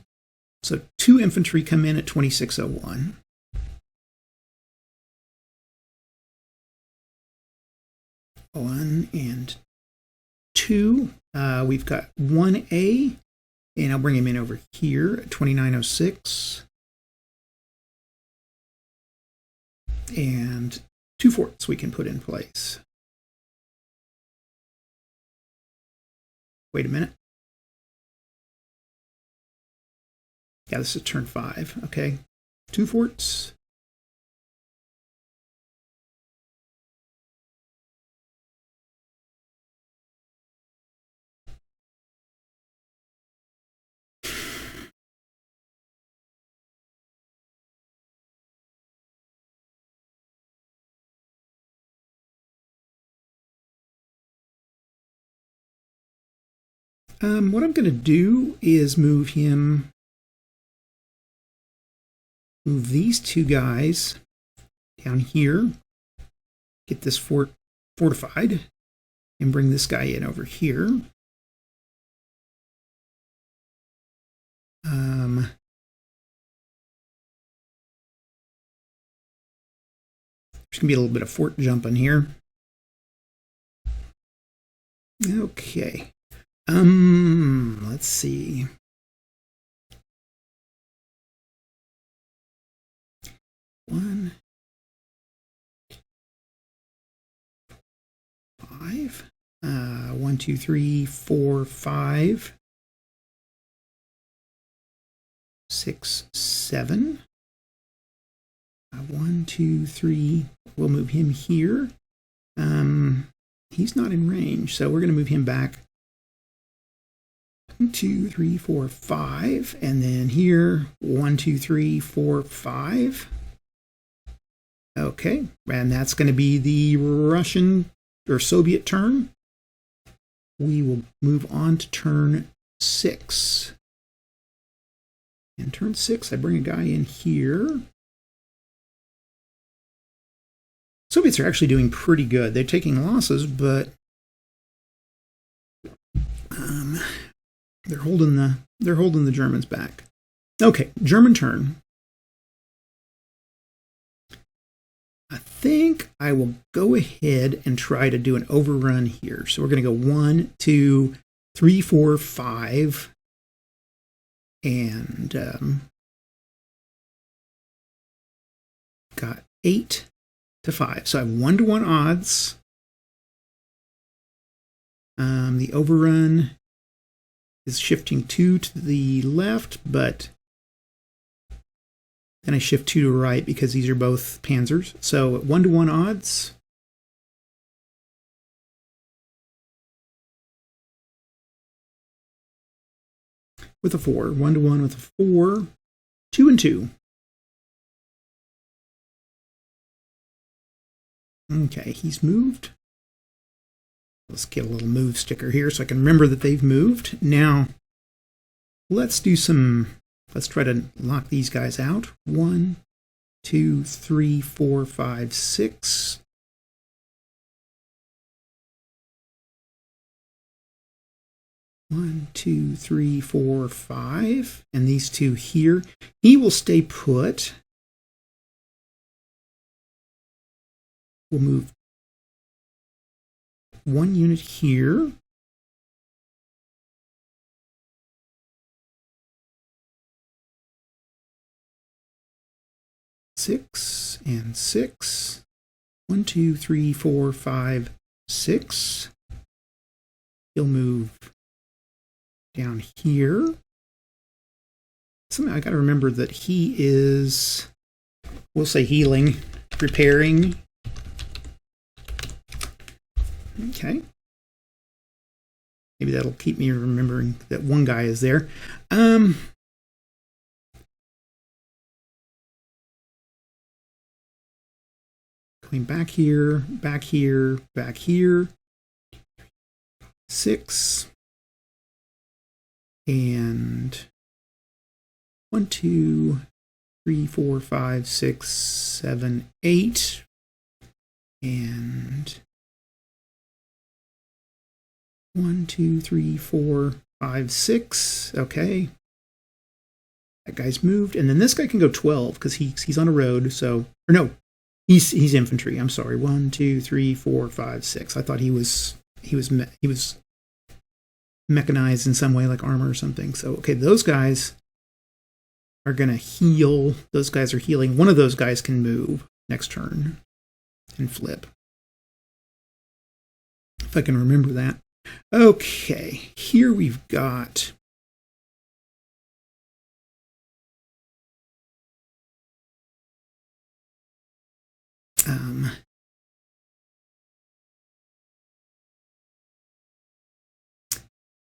So 2 infantry come in at 2601. One and 2. We've got 1A, and I'll bring him in over here at 2906. And 2 forts we can put in place. Wait a minute. Yeah, this is turn 5. Okay. 2 forts. What I'm going to do is move these 2 guys down here, get this fort fortified, and bring this guy in over here. There's going to be a little bit of fort jumping here. Okay. Let's see. One, 5. 1, 2, 3, 4, 5, 6, 7. 1, 2, 3. We'll move him here. he's not in range, so we're going to move him back 1, 2, 3, 4, 5, and then here 1, 2, 3, 4, 5. Okay, and that's going to be the Russian or Soviet turn. We will move on to turn 6. And turn 6, I bring a guy in here. Soviets are actually doing pretty good. They're taking losses, but they're holding the Germans back. Okay, German turn. I think I will go ahead and try to do an overrun here. So we're going to go 1, 2, 3, 4, 5, and got 8 to 5. So I have 1-to-1 odds. The overrun is shifting 2 to the left, but then I shift 2 to the right because these are both panzers. So 1-to-1 odds. With a 4. 1-to-1 with a 4. 2 and 2. Okay, he's moved. Let's get a little move sticker here so I can remember that they've moved. Now, let's try to lock these guys out. 1, 2, 3, 4, 5, 6. One, 2, 3, 4, 5. And these two here. He will stay put. We'll move 1 unit here. Six and 6. 1, 2, 3, 4, 5, 6. He'll move down here. Something I got to remember that he is, we'll say healing, repairing. Okay. Maybe that'll keep me remembering that one guy is there. Going back here, back here, back here. 6. And 1, 2, 3, 4, 5, 6, 7, 8. And 1, 2, 3, 4, 5, 6. Okay. That guy's moved. And then this guy can go 12 because he's on a road. So, or no, he's infantry. I'm sorry. 1, 2, 3, 4, 5, 6. I thought he was mechanized in some way, like armor or something. So, okay, those guys are going to heal. Those guys are healing. One of those guys can move next turn and flip. If I can remember that. Okay, here we've got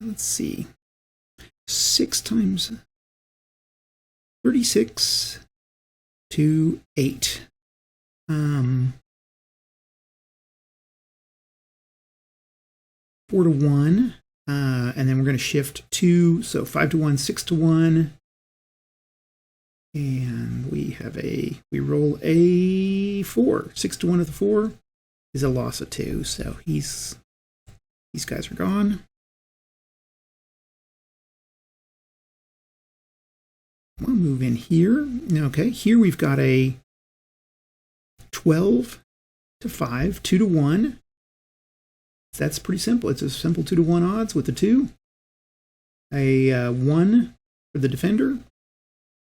let's see, 6 times 36 to 8. 4 to 1, and then we're going to shift 2, so 5 to 1, 6 to 1, and we roll a 4. 6 to 1 with a 4 is a loss of 2, so these guys are gone. We'll move in here. Okay, here we've got a 12 to 5, 2 to 1. That's pretty simple. It's a simple 2 to 1 odds with a 2. A 1 for the defender,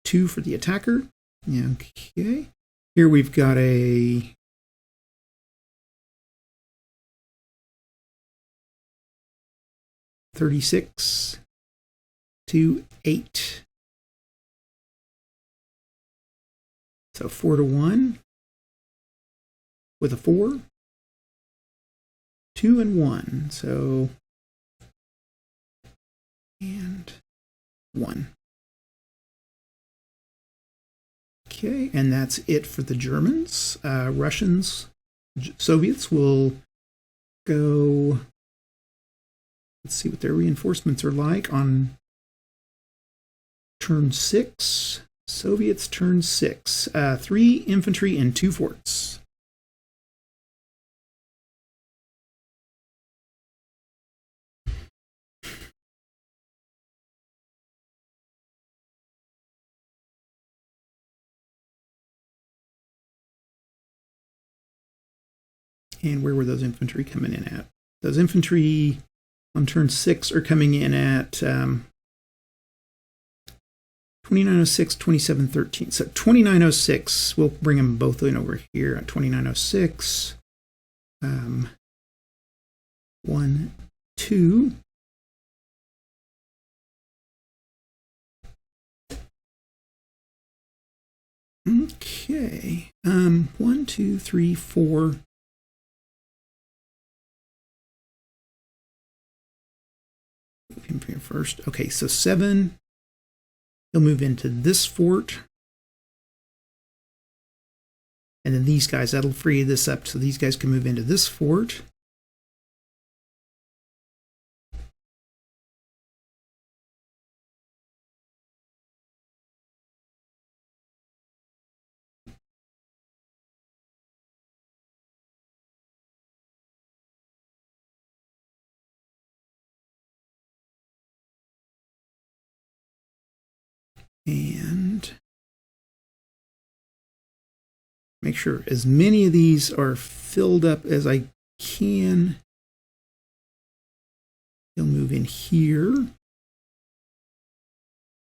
2 for the attacker. Okay. Here we've got a 36 to 8. So 4 to 1 with a 4. 2 and 1. So, and 1. Okay, and that's it for the Germans. Russians, Soviets will go. Let's see what their reinforcements are like on turn 6. Soviets turn 6. 3 infantry and 2 forts. And where were those infantry coming in at? Those infantry on turn 6 are coming in at 2906, 2713. So 2906, we'll bring them both in over here at 2906. 1, 2. Okay. 1, 2, 3, 4. Him here first. Okay, so 7. He'll move into this fort. And then these guys, that'll free this up so these guys can move into this fort. And make sure as many of these are filled up as I can. He'll move in here.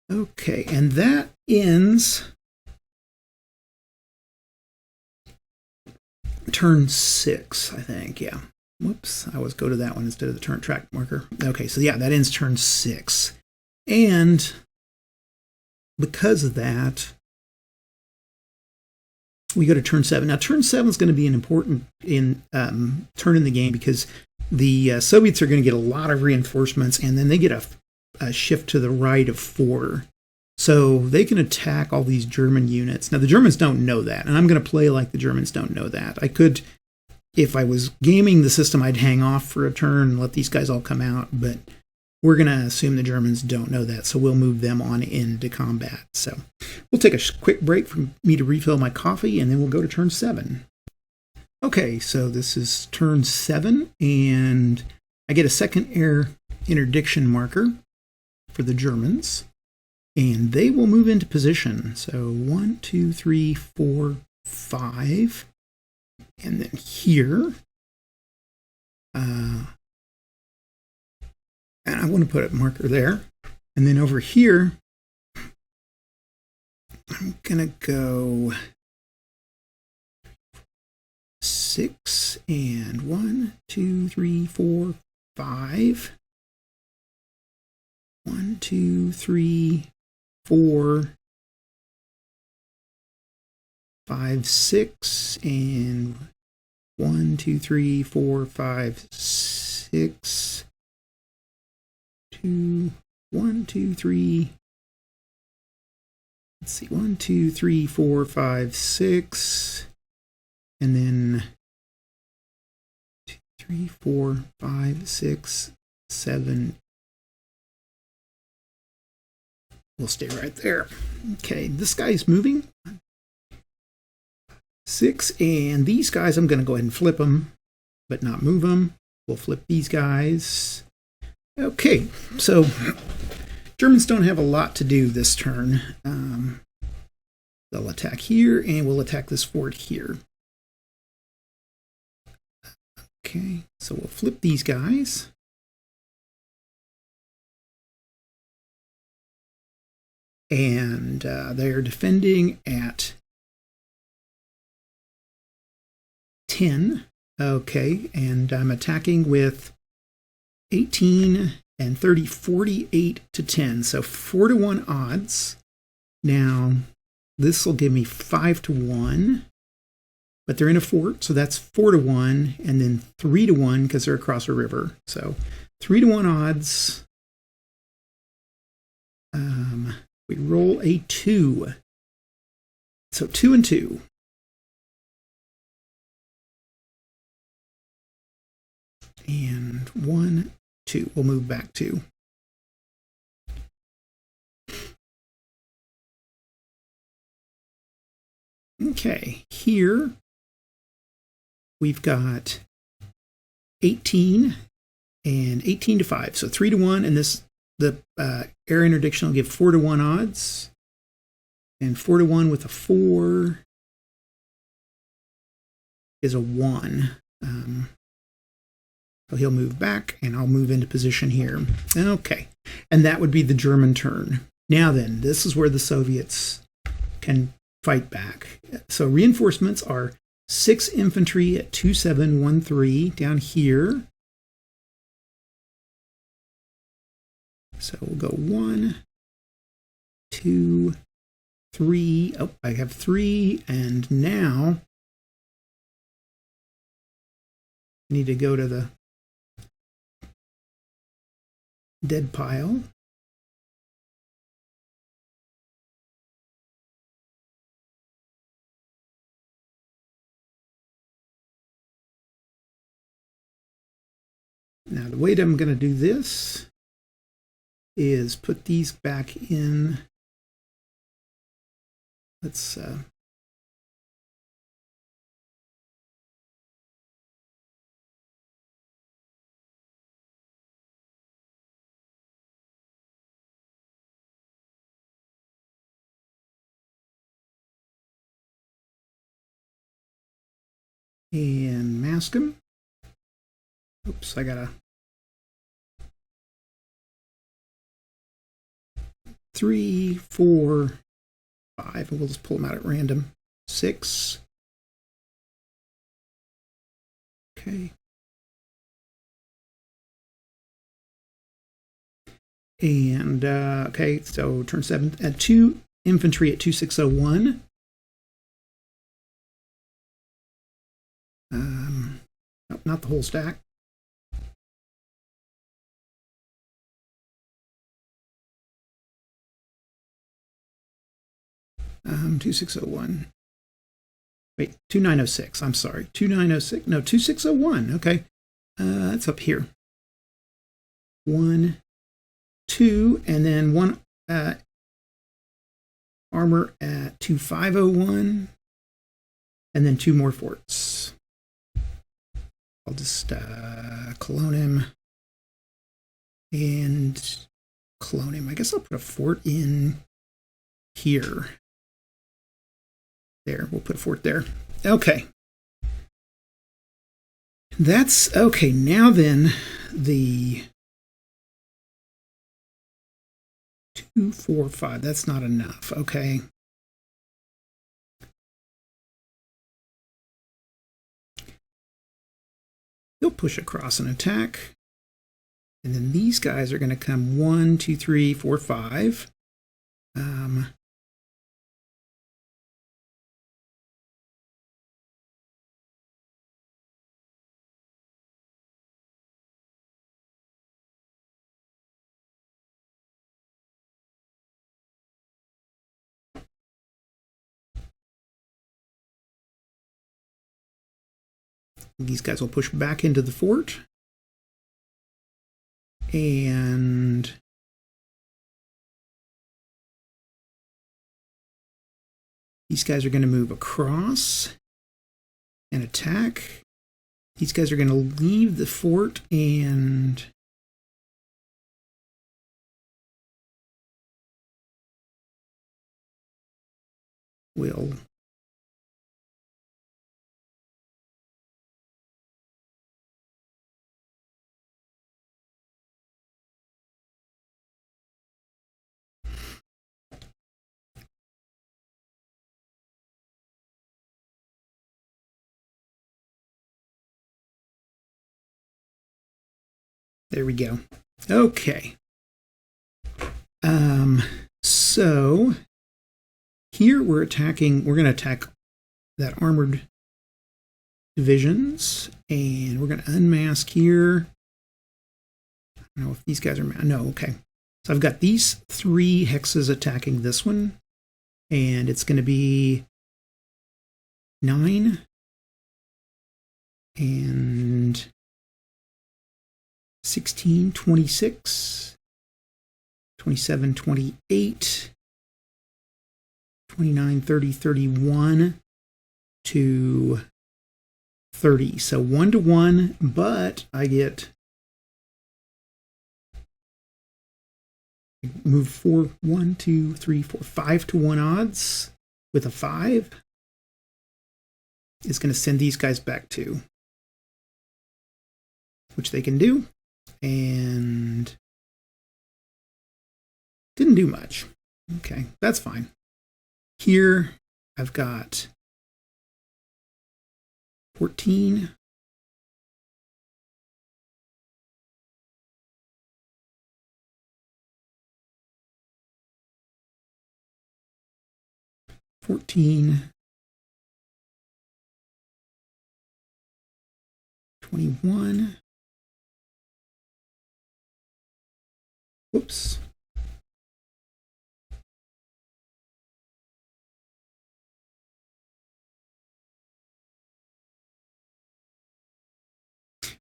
Okay, and that ends turn 6, I think. Yeah. Whoops, I always go to that one instead of the turn track marker. Okay, so yeah, that ends turn 6. And because of that, we go to turn 7. Now, turn 7 is going to be an important turn in the game because the Soviets are going to get a lot of reinforcements, and then they get a shift to the right of 4. So they can attack all these German units. Now, the Germans don't know that, and I'm going to play like the Germans don't know that. I could, if I was gaming the system, I'd hang off for a turn and let these guys all come out, but we're going to assume the Germans don't know that, so we'll move them on into combat. So we'll take a quick break for me to refill my coffee, and then we'll go to turn 7. Okay, so this is turn 7, and I get a second air interdiction marker for the Germans, and they will move into position. So 1, 2, 3, 4, 5, and then here. And I want to put a marker there. And then over here, I'm going to go 6 and 1, 2, 3, 4, 5. 1, 2, 3, 4, 5, 6, and 1, 2, 3, 4, 5, 6. 2, 1, 2, 3. Let's see, 1, 2, 3, 4, 5, 6, and then 2, 3, 4, 5, 6, 7. We'll stay right there. Okay, this guy's moving. 6, and these guys, I'm going to go ahead and flip them, but not move them. We'll flip these guys. Okay, so Germans don't have a lot to do this turn. They'll attack here, and we'll attack this fort here. Okay, so we'll flip these guys. And they are defending at 10. Okay, and I'm attacking with 18 and 30, 48 to 10. So 4 to 1 odds. Now, this will give me 5 to 1. but they're in a fort, so that's 4-1, and then 3-1 because they're across a river. So 3-1 odds. We roll a 2. So 2 and 2. And 1, 2. We'll move back 2. Okay, here we've got 18 and 18 to 5. So 3-1, and the error interdiction will give 4-1 odds. And 4-1 with a 4 is a 1. So he'll move back, and I'll move into position here. Okay, and that would be the German turn. Now then, this is where the Soviets can fight back. So reinforcements are 6 infantry at 2713 down here. So we'll go 1, 2, 3. Oh, I have 3, and now I need to go to the dead pile. Now the way that I'm going to do this is put these back in. Let's and mask them. Oops, I gotta 3, 4, 5, and we'll just pull them out at random. 6. Okay. And okay, so turn 7 at 2 infantry at 2601. Nope, not the whole stack. Um, 2601. Wait, 2906. I'm sorry, 2906. No, 2601. Okay, that's up here. 1, 2, and then 1 armor at 2501, and then 2 more forts. I'll just clone him and clone him. I guess I'll put a fort in here. There, we'll put a fort there. Okay. That's okay. Now then, the 2, 4, 5. That's not enough. Okay. He'll push across and attack. And then these guys are going to come 1, 2, 3, 4, 5. These guys will push back into the fort. And these guys are going to move across and attack. These guys are going to leave the fort and will there we go. Okay. So here we're going to attack that armored divisions, and we're going to unmask here. I don't know if these guys are... No, okay. So I've got these 3 hexes attacking this one, and it's going to be 9 and 16, 26, 27, 28, 29, 30, 31 to 30. So 1 to 1, but I get move 4, 1, 2, 3, 4, 5 to 1 odds with a 5 is going to send these guys back 2, which they can do, and didn't do much. Okay, that's fine. Here I've got 14, 14, 21, whoops,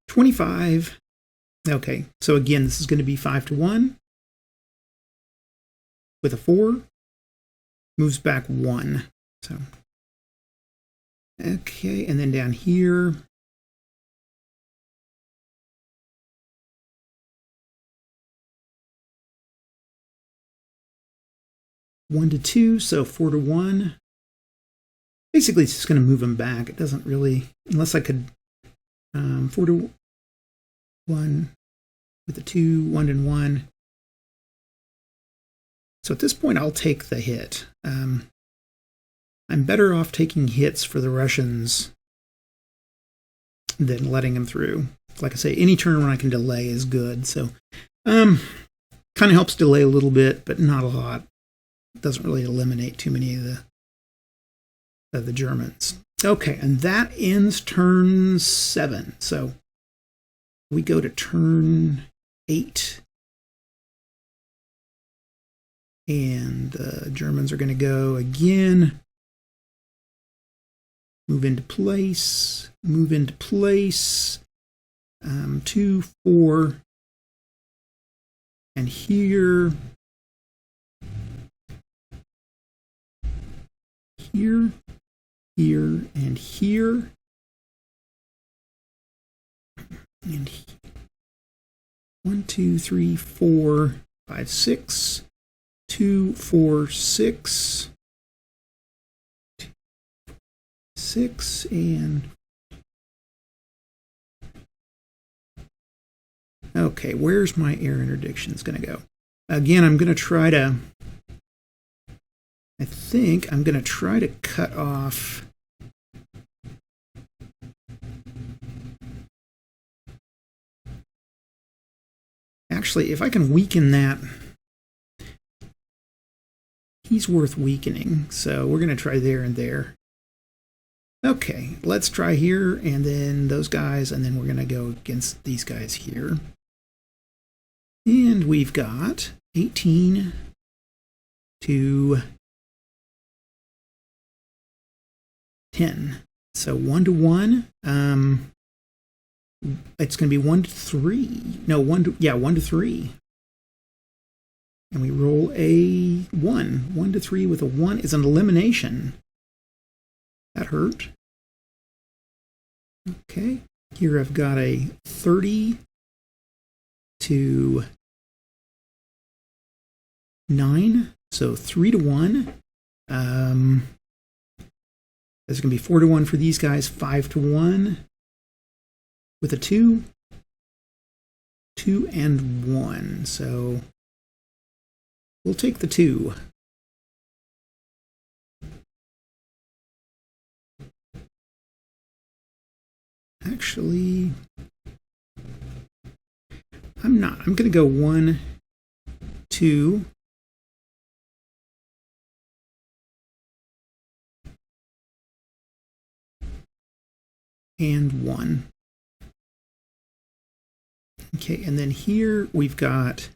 25. Okay, so again, this is going to be 5 to 1 with a 4. Moves back 1. So, okay, and then down here, one to 2, so 4 to 1. Basically, it's just going to move them back. It doesn't really, unless I could 4 to 1 with a 2, 1 and 1. So at this point, I'll take the hit. I'm better off taking hits for the Russians than letting them through. Like I say, any turn when I can delay is good. So kind of helps delay a little bit, but not a lot. It doesn't really eliminate too many of the Germans. Okay, and that ends turn 7. So we go to turn 8. And the Germans are going to go again. Move into place. Move into place. 2, 4. And here. Here. Here. And here. And 1, 2, 3, 4, 5, 6. 2, 4, 6, 6, and okay, where's my air interdictions going to go? Again, I'm going to try to, I think I'm going to try to cut off actually, if I can weaken that, he's worth weakening, so we're going to try there and there. Okay, let's try here, and then those guys, and then we're going to go against these guys here. And we've got 18 to 10. So 1 to 1. It's going to be 1 to 3. No, 1 to 3. And we roll a 1. 1 to 3 with a 1 is an elimination. That hurt. Okay. Here I've got a 30 to 9. So 3 to 1. There's going to be 4 to 1 for these guys. 5 to 1 with a 2. 2 and 1. So we'll take the 2. Actually, I'm not. I'm going to go 1, 2. and 1. Okay, and then here we've got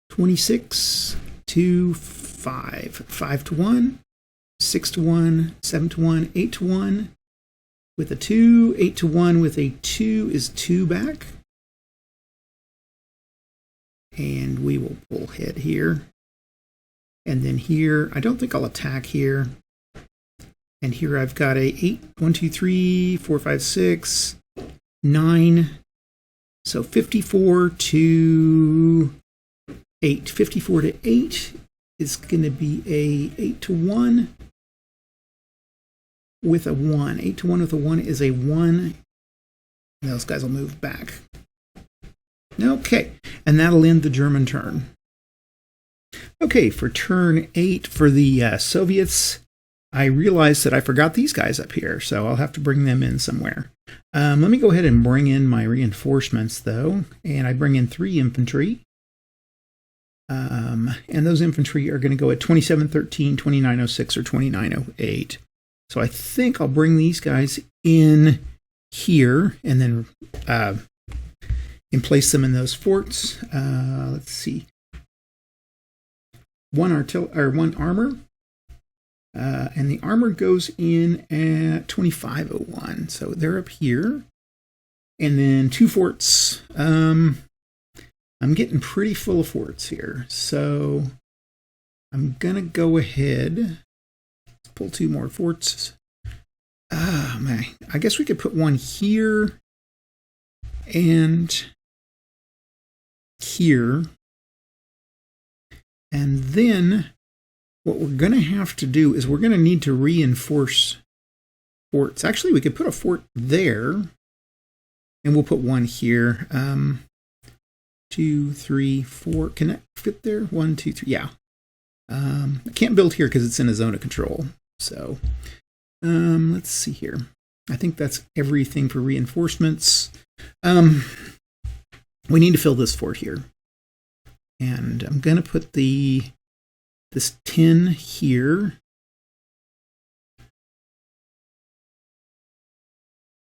(26 to 5), 5 to 1, 6 to 1, 7 to 1, 8 to 1 with a 2, 8 to 1 with a 2 is 2 back. And we will pull head here. And then here, I don't think I'll attack here. And here I've got a 8, 1, 2, 3, 4, 5, 6, 9. So 54 to 8. 54 to 8 is going to be a 8 to 1 with a 1. 8 to 1 with a 1 is a 1. And those guys will move back. Okay, and that'll end the German turn. Okay, for turn 8 for the Soviets, I realized that I forgot these guys up here, so I'll have to bring them in somewhere. Let me go ahead and bring in my reinforcements, though, and I bring in 3 infantry. And those infantry are going to go at 2713, 2906, or 2908. So I think I'll bring these guys in here and then and place them in those forts. Let's see. One armor. And the armor goes in at 2501. So they're up here. And then 2 forts. I'm getting pretty full of forts here. So I'm going to go ahead. Let's pull 2 more forts. Man, I guess we could put one here and here. And then what we're going to have to do is we're going to need to reinforce forts. Actually, we could put a fort there, and we'll put one here. 2, 3, 4. Can that fit there? 1, 2, 3. Yeah. I can't build here because it's in a zone of control. So let's see here. I think that's everything for reinforcements. We need to fill this fort here. And I'm going to put this 10 here.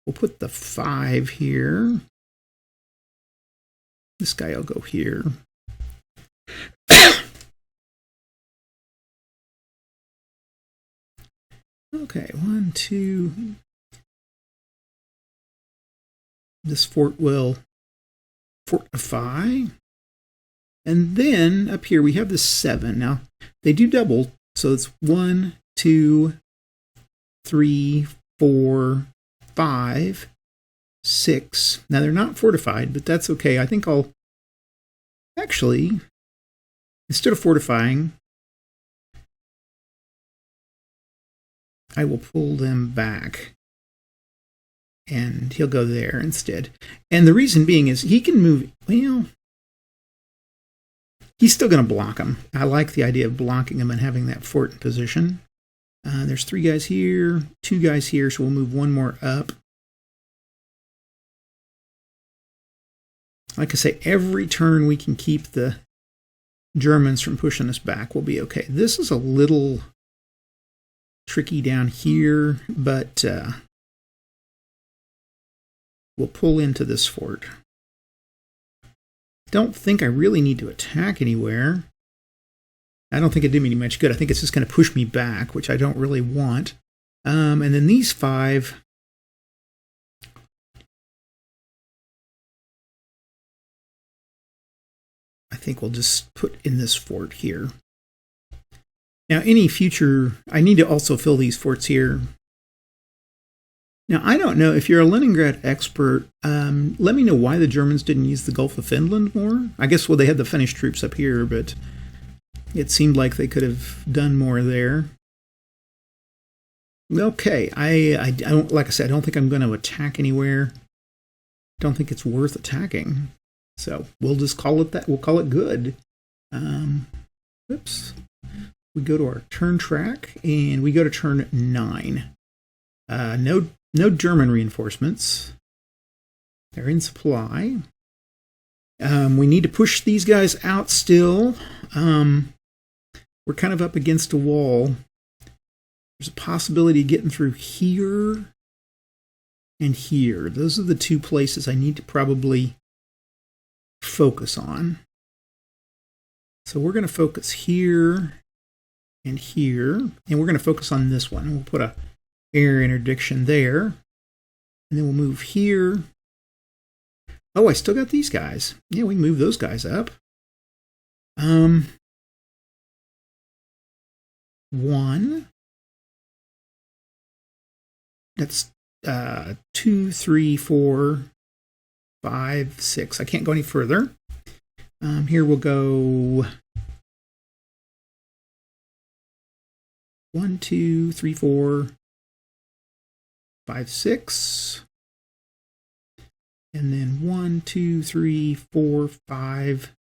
We'll put the 5 here. This guy will go here. Okay, 1, 2. This fort will fortify. And then up here we have the 7. Now, they do double, so it's 1, 2, 3, 4, 5, 6. Now, they're not fortified, but that's okay. I think I'll actually, instead of fortifying, I will pull them back. And he'll go there instead. And the reason being is he can move, well, he's still going to block him. I like the idea of blocking him and having that fort in position. There's 3 guys here, 2 guys here, so we'll move 1 more up. Like I say, every turn we can keep the Germans from pushing us back will be okay. This is a little tricky down here, but we'll pull into this fort. Don't think I really need to attack anywhere. I don't think it did me much good. I think it's just going to push me back, which I don't really want. And then these 5. I think we'll just put in this fort here. Now, any future, I need to also fill these forts here. Now, I don't know if you're a Leningrad expert. Let me know why the Germans didn't use the Gulf of Finland more. I guess, well, they had the Finnish troops up here, but it seemed like they could have done more there. Okay, I don't, like I said, I don't think I'm going to attack anywhere. Don't think it's worth attacking. So we'll just call it that. We'll call it good. Oops. We go to our turn track, and we go to turn 9. No German reinforcements. They're in supply. We need to push these guys out still. We're kind of up against a wall. There's a possibility of getting through here and here. Those are the two places I need to probably focus on. So we're going to focus here and here, and we're going to focus on this one. We'll put a air interdiction there, and then we'll move here. Oh, I still got these guys. Yeah, we can move those guys up. One. That's 2, 3, 4, 5, 6. I can't go any further. Here we'll go 1, 2, 3, 4, 5, 6. And then 1, 2, 3, 4, 5.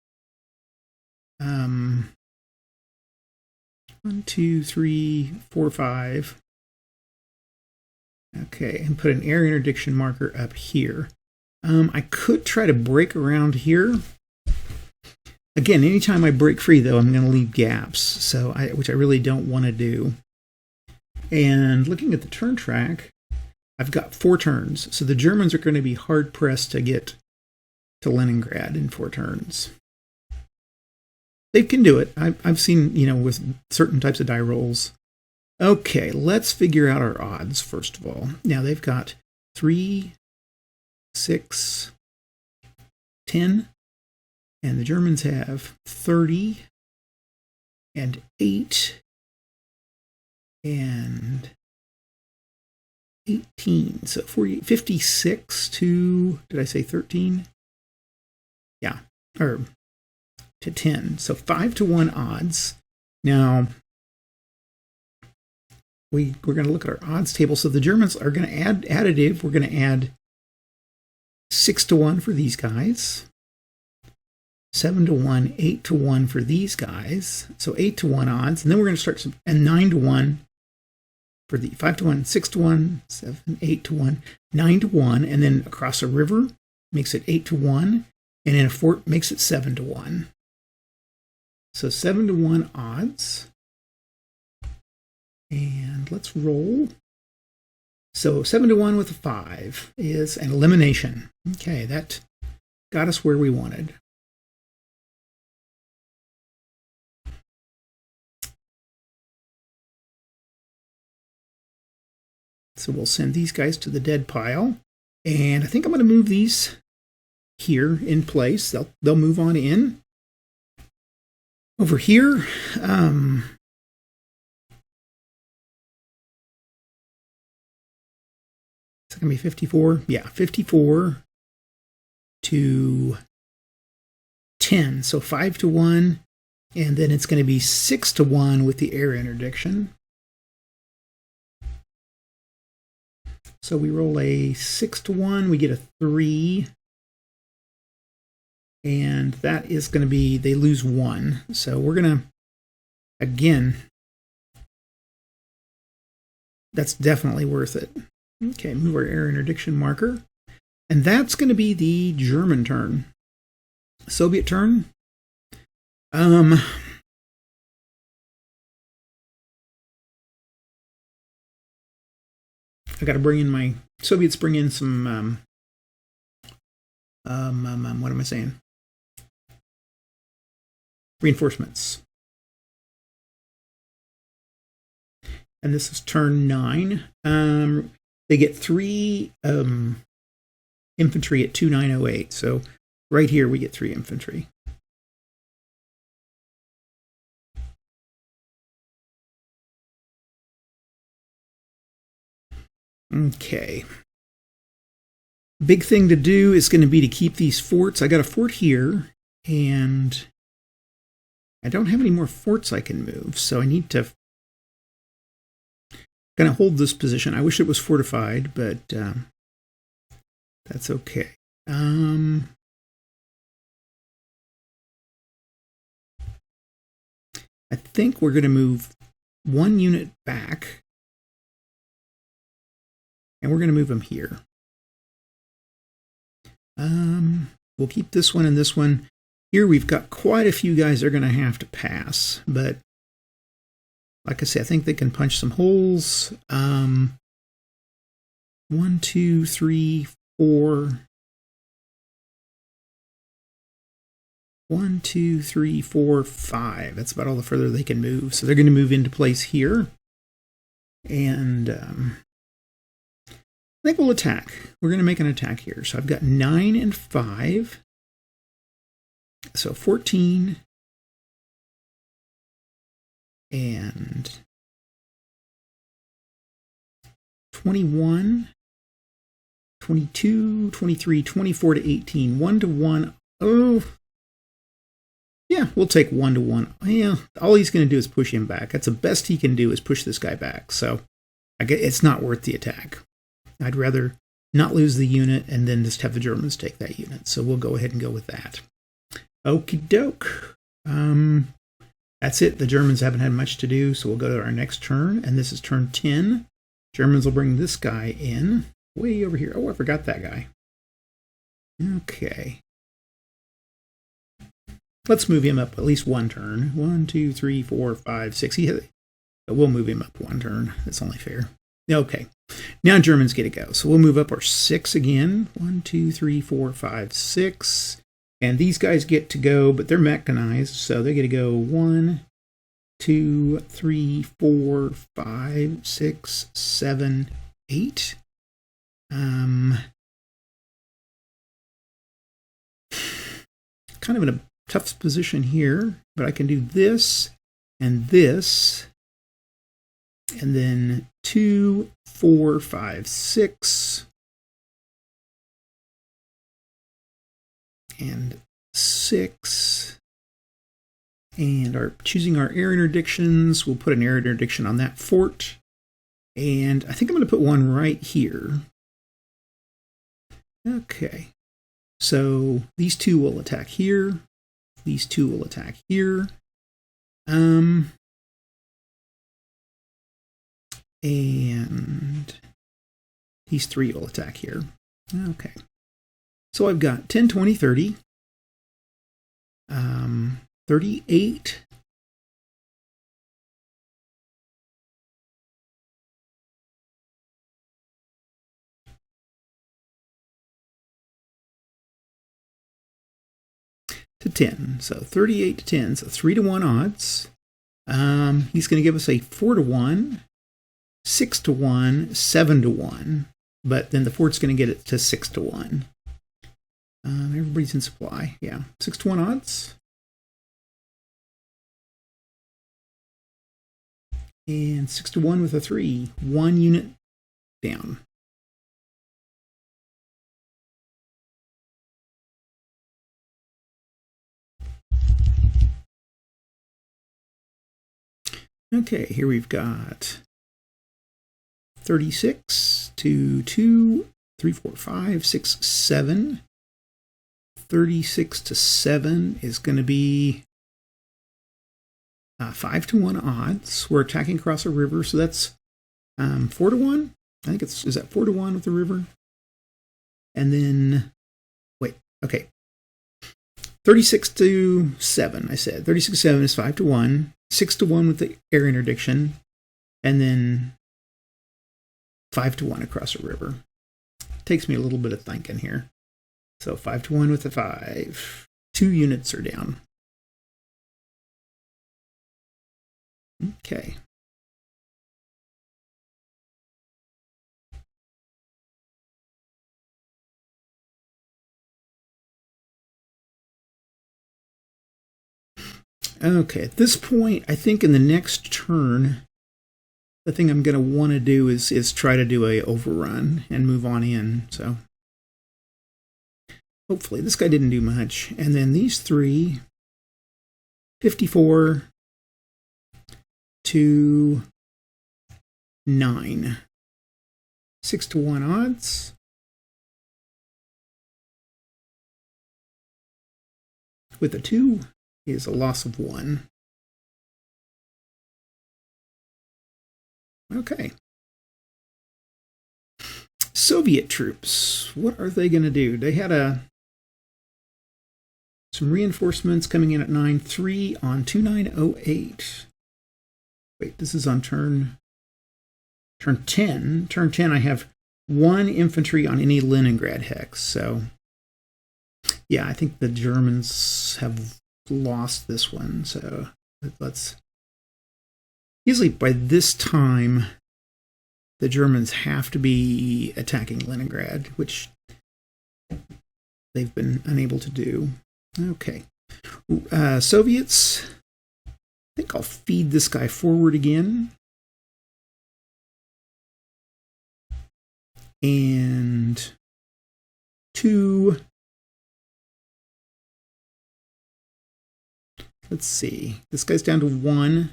1, 2, 3, 4, 5. Okay, and put an air interdiction marker up here. I could try to break around here. Again, anytime I break free, though, I'm going to leave gaps, so which I really don't want to do. And looking at the turn track, I've got 4 turns, so the Germans are going to be hard-pressed to get to Leningrad in 4 turns. They can do it. I've seen, with certain types of die rolls. Okay, let's figure out our odds, first of all. Now, they've got 3, 6, 10, and the Germans have 30, and 8, and 18. So 56 to, did I say 13? Yeah, or to 10. So 5-to-1 odds. Now, we're going to look at our odds table. So the Germans are going to add additive. We're going to add 6-to-1 for these guys. 7-to-1, 8-to-1 for these guys. So 8-to-1 odds. And then we're going to start some, and 9-to-1 for the 5-to-1, 6-to-1, 7, 8-to-1, 9-to-1. And then across a river makes it 8-to-1. And in a fort makes it 7-to-1. So 7-to-1 odds. And let's roll. So 7-to-1 with a 5 is an elimination. Okay, that got us where we wanted. So we'll send these guys to the dead pile. And I think I'm going to move these here in place. They'll move on in. Over here, is it going to be 54? Yeah, 54 to 10. So 5-to-1. And then it's going to be 6-to-1 with the air interdiction. So we roll a 6-to-1. We get a 3. And that is going to be, they lose 1. So we're going to, again, that's definitely worth it. Okay, move our air interdiction marker. And that's going to be the German turn. Soviet turn. I got to bring in my, Soviets bring in some, what am I saying? Reinforcements. And this is turn 9. They get 3 infantry at 2908. So right here we get 3 infantry. Okay. Big thing to do is going to be to keep these forts. I got a fort here, and I don't have any more forts I can move, so I need to kind of hold this position. I wish it was fortified, but that's okay. I think we're going to move 1 unit back, and we're going to move them here. We'll keep this one and this one. Here we've got quite a few guys that are going to have to pass, but Like I say, I think they can punch some holes. 1, 2, 3, 4. 1, 2, 3, 4, 5. That's about all the further they can move. So they're going to move into place here. And I think we'll attack. We're going to make an attack here. So I've got 9 and 5. So 14. And 21. 22, 23, 24 to 18. 1 to 1. Oh. Yeah, we'll take 1 to 1. Yeah, all he's going to do is push him back. That's the best he can do is push this guy back. So I guess it's not worth the attack. I'd rather not lose the unit and then just have the Germans take that unit. So we'll go ahead and go with that. Okie doke. That's it. The Germans haven't had much to do, so we'll go to our next turn. And this is turn 10. Germans will bring this guy in way over here. Oh, I forgot that guy. Okay. Let's move him up at least one turn. 1, 2, 3, 4, 5, 6. But we'll move him up one turn. That's only fair. Okay. Now Germans get to go. So we'll move up our 6 again. 1, 2, 3, 4, 5, 6. And these guys get to go, but they're mechanized. So they get to go 1, 2, 3, 4, 5, 6, 7, 8. Kind of in a tough position here, but I can do this and this, and then 2, 4, 5, 6, and 6, and choosing our air interdictions. We'll put an air interdiction on that fort, and I think I'm going to put one right here. Okay, so these two will attack here. These two will attack here. And these 3 will attack here. Okay. So I've got 10, 20, 30. 38. To 10. So 38 to 10. So 3 to 1 odds. He's going to give us a 4 to 1, 6 to 1, 7 to 1. But then the fort's going to get it to 6 to 1. Everybody's in supply. Yeah. 6 to 1 odds. And 6 to 1 with a 3. 1 unit down. Okay, here we've got 36 to 2, 3, 4, 5, 6, 7. 36 to 7 is going to be 5 to 1 odds. We're attacking across a river, so that's 4 to 1. I think is that 4 to 1 with the river? And then, wait, okay. 36 to 7, I said. 36 to 7 is 5 to 1. 6 to 1 with the air interdiction, and then 5 to 1 across a river. Takes me a little bit of thinking here. So 5 to 1 with the 5. 2 units are down. Okay. Okay, at this point, I think in the next turn, the thing I'm going to want to do is try to do a overrun and move on in. So hopefully this guy didn't do much. And then these 3, 54 to 9. 6 to 1 odds. With a 2 is a loss of 1. Okay. Soviet troops. What are they going to do? They had some reinforcements coming in at 9-3 on 2908. Wait, this is on turn 10. Turn 10, I have 1 infantry on any Leningrad hex. So, yeah, I think the Germans have lost this one. So let's... Usually by this time, the Germans have to be attacking Leningrad, which they've been unable to do. Okay. Soviets, I think I'll feed this guy forward again. And 2. Let's see. This guy's down to 1.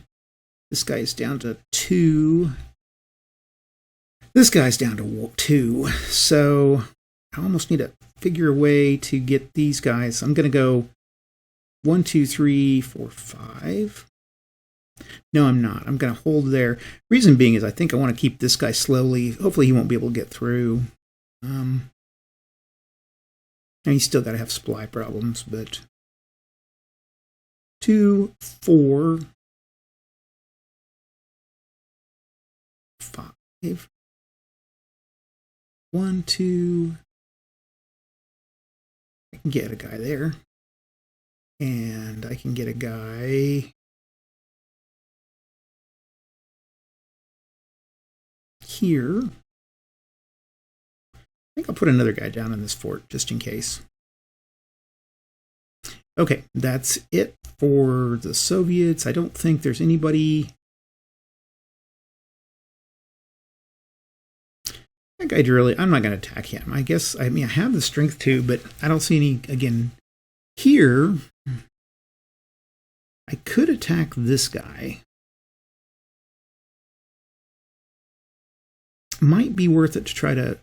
This guy's down to 2. This guy's down to 2. So I almost need to figure a way to get these guys. I'm going to go 1, 2, 3, 4, 5. No, I'm not. I'm going to hold there. Reason being is I think I want to keep this guy slowly. Hopefully he won't be able to get through. And he's still got to have supply problems, but 2, 4, 5. 1, 2. I can get a guy there. And I can get a guy here. I think I'll put another guy down in this fort just in case. Okay, that's it for the Soviets. I don't think there's anybody... That guy really, I'm not going to attack him. I have the strength to, but I don't see any, again, here. I could attack this guy. Might be worth it to try to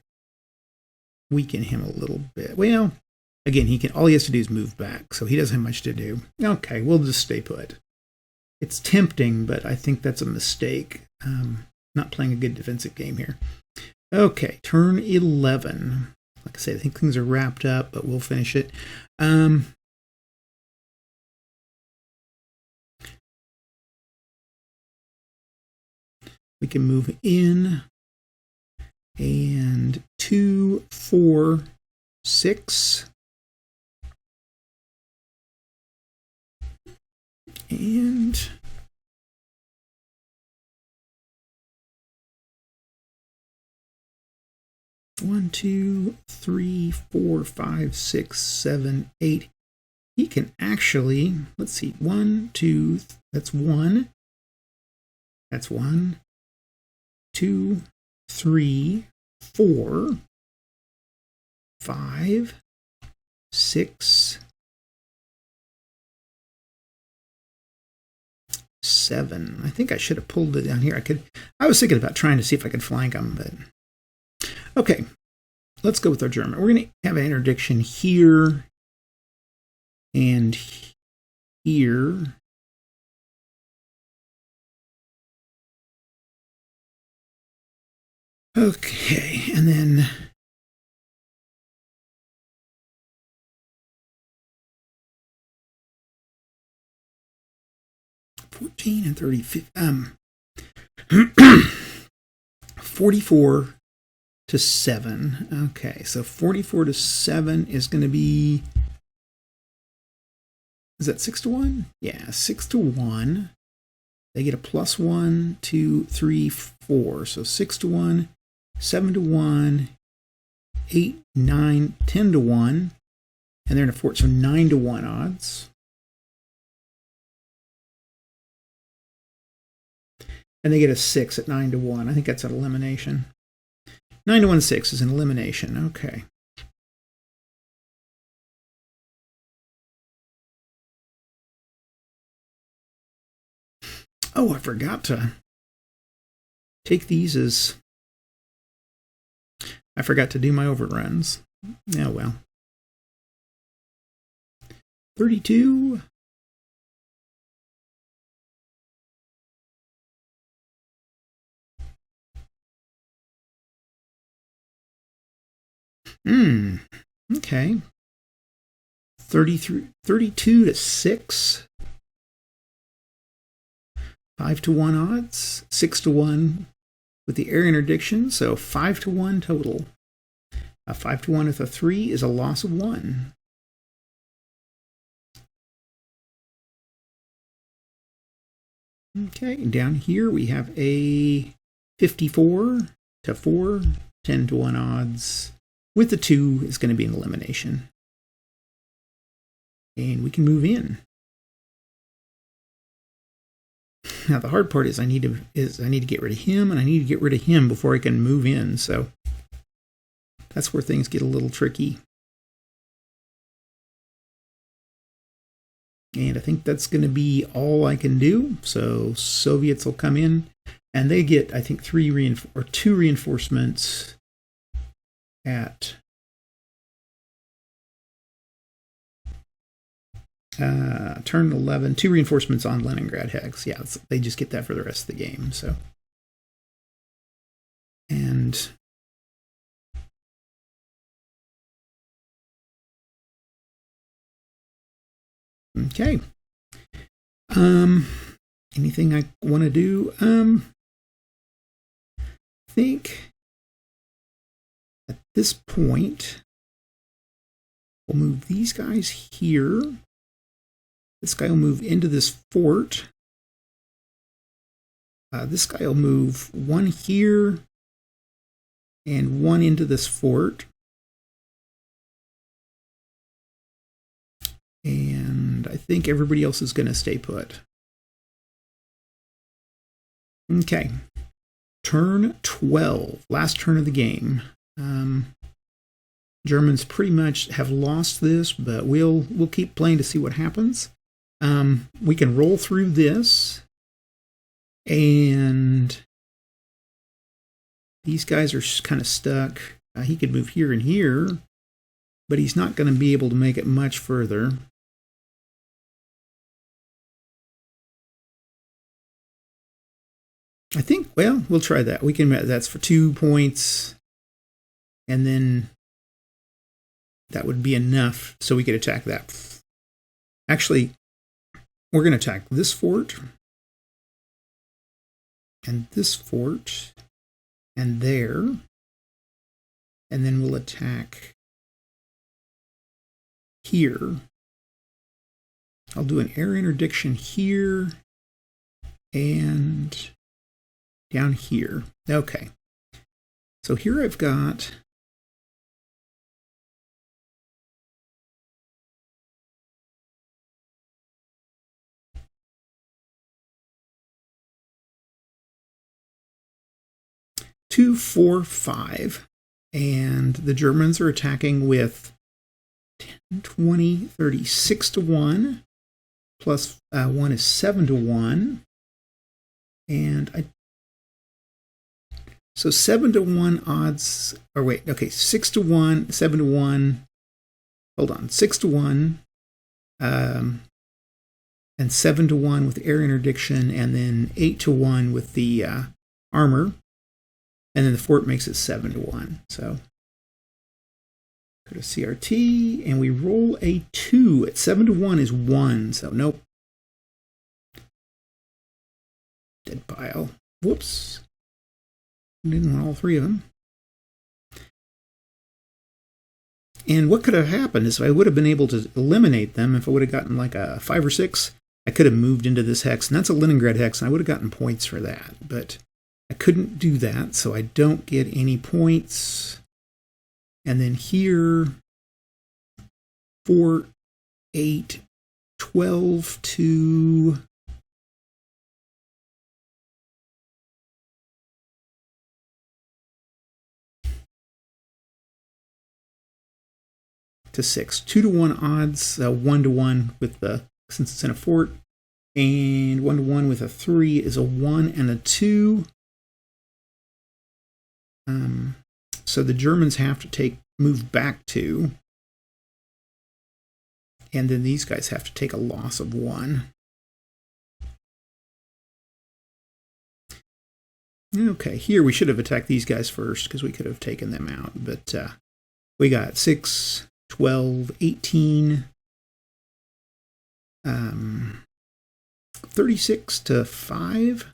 weaken him a little bit. Well, again, all he has to do is move back, so he doesn't have much to do. Okay, we'll just stay put. It's tempting, but I think that's a mistake. Not playing a good defensive game here. Okay, turn 11. Like I say, I think things are wrapped up, but we'll finish it. We can move in. And 2, 4, 6. And... 1, 2, 3, 4, 5, 6, 7, 8. He can actually, let's see, 1, 2, that's 1. That's 1, 2, 3, 4, 5, 6, 7. I think I should have pulled it down here. I was thinking about trying to see if I could flank him, but okay. Let's go with our German. We're going to have an interdiction here and here. Okay, and then $14 and $30. 44 to 7. Okay, so 44 to 7 is going to be... Is that 6 to 1? Yeah, 6 to 1. They get a +1, 2, 3, 4. So 6 to 1, 7 to 1, 8, 9, 10 to 1. And they're in a fort, so 9 to 1 odds. And they get a 6 at 9 to 1. I think that's an elimination. 9 to 1, 6 is an elimination. Okay. Oh, I forgot to take these as... I forgot to do my overruns. Oh, well. 32. Okay. 32 to 6. 5-1 odds, 6-1 with the air interdiction, so 5-1 total. 5-1 with a 3 is a loss of 1. Okay, and down here we have a 54-4, 10-1 odds. With the 2 is going to be an elimination. And we can move in. Now the hard part is I need to get rid of him, and I need to get rid of him before I can move in. So that's where things get a little tricky. And I think that's going to be all I can do. So Soviets will come in, and they get, I think, 2 reinforcements at turn 11, 2 reinforcements on Leningrad hex. Yeah, they just get that for the rest of the game. So, and okay. Anything I want to do? I think at this point we'll move these guys here. This guy will move into this fort. This guy will move 1 here and 1 into this fort. And I think everybody else is going to stay put. Okay. Turn 12. Last turn of the game. Germans pretty much have lost this, but we'll keep playing to see what happens. We can roll through this, and these guys are kind of stuck. He could move here and here, but he's not going to be able to make it much further. I think, well, we'll try that. We can, that's for 2 points, and then that would be enough so we could attack that. Actually, we're going to attack this fort, and this fort, and there, and then we'll attack here. I'll do an air interdiction here, and down here. Okay. So here I've got two, 4, 5, and the Germans are attacking with 10, 20, 30, 6-1, plus 1 is 7-1, and so 7-1 odds, or wait, okay, 6-1, 7-1, hold on, 6-1, and 7-1 with air interdiction, and then 8-1 with the armor. And then the fort makes it 7-1. So go to CRT, and we roll a 2. At 7-1 is 1. So nope. Dead pile. Whoops. Didn't want all 3 of them. And what could have happened is I would have been able to eliminate them if I would have gotten like a 5 or 6. I could have moved into this hex, and that's a Leningrad hex, and I would have gotten points for that. But I couldn't do that, so I don't get any points. And then here, 4, 8, 12 to 6. 2-1 odds, 1-1 with the, since it's in a fort, and 1-1 with a 3 is a 1 and a 2. So the Germans have to move back 2, and then these guys have to take a loss of 1. Okay, here we should have attacked these guys first because we could have taken them out, but we got 6, 12, 18, 36 to 5.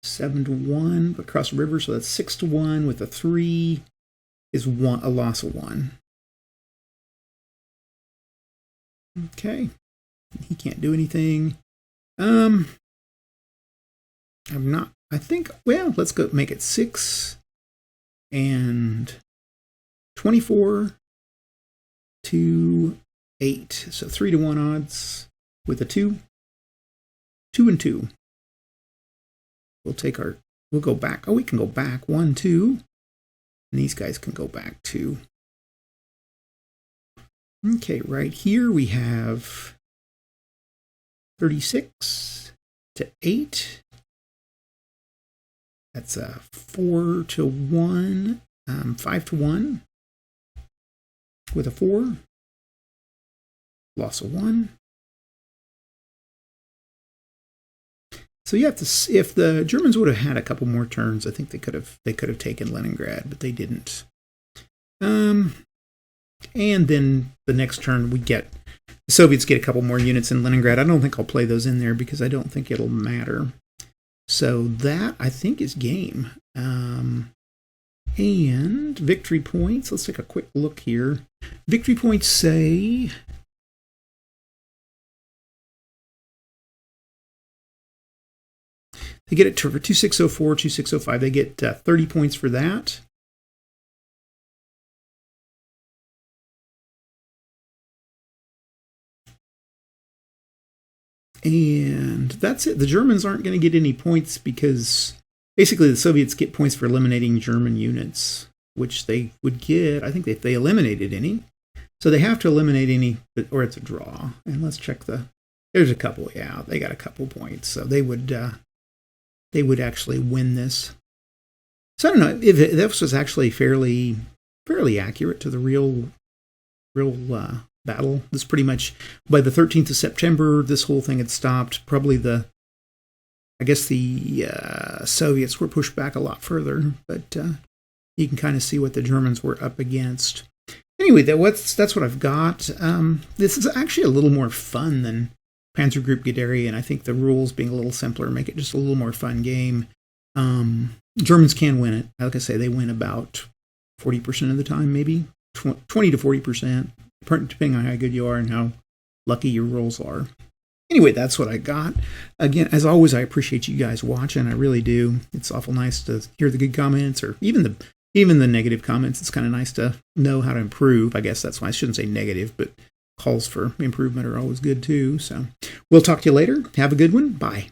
7 to 1 across the river, so that's 6 to 1 with a 3 is a loss of 1. Okay. He can't do anything. I'm not, I think, well, let's go make it 6 and 24 to 8. So 3 to 1 odds with a 2. 2 and 2. We'll go back. Oh, we can go back 1, 2. And these guys can go back 2. Okay, right here we have 36 to 8. That's a 4 to 1, 5 to 1 with a 4. Loss of 1. So you have to. If the Germans would have had a couple more turns, I think they could have taken Leningrad, but they didn't. And then the next turn the Soviets get a couple more units in Leningrad. I don't think I'll play those in there because I don't think it'll matter. So that I think is game. And victory points. Let's take a quick look here. Victory points say. They get it for 2604, 2605. They get 30 points for that. And that's it. The Germans aren't going to get any points because basically the Soviets get points for eliminating German units, which they would get, I think, if they eliminated any. So they have to eliminate any, or it's a draw. And let's check there's a couple. Yeah, they got a couple points. So they would actually win this. So I don't know if this was actually fairly accurate to the real battle. This pretty much by the 13th of September, this whole thing had stopped. Probably the Soviets were pushed back a lot further, but you can kind of see what the Germans were up against. Anyway, that's what I've got. This is actually a little more fun than Panzer Group Guderian. I think the rules being a little simpler make it just a little more fun game. Germans can win it. Like I say, they win about 40% of the time, maybe 20 to 40%, depending on how good you are and how lucky your rolls are. Anyway, that's what I got. Again, as always, I appreciate you guys watching. I really do. It's awful nice to hear the good comments or even the negative comments. It's kind of nice to know how to improve. I guess that's why I shouldn't say negative, but calls for improvement are always good too. So we'll talk to you later. Have a good one. Bye.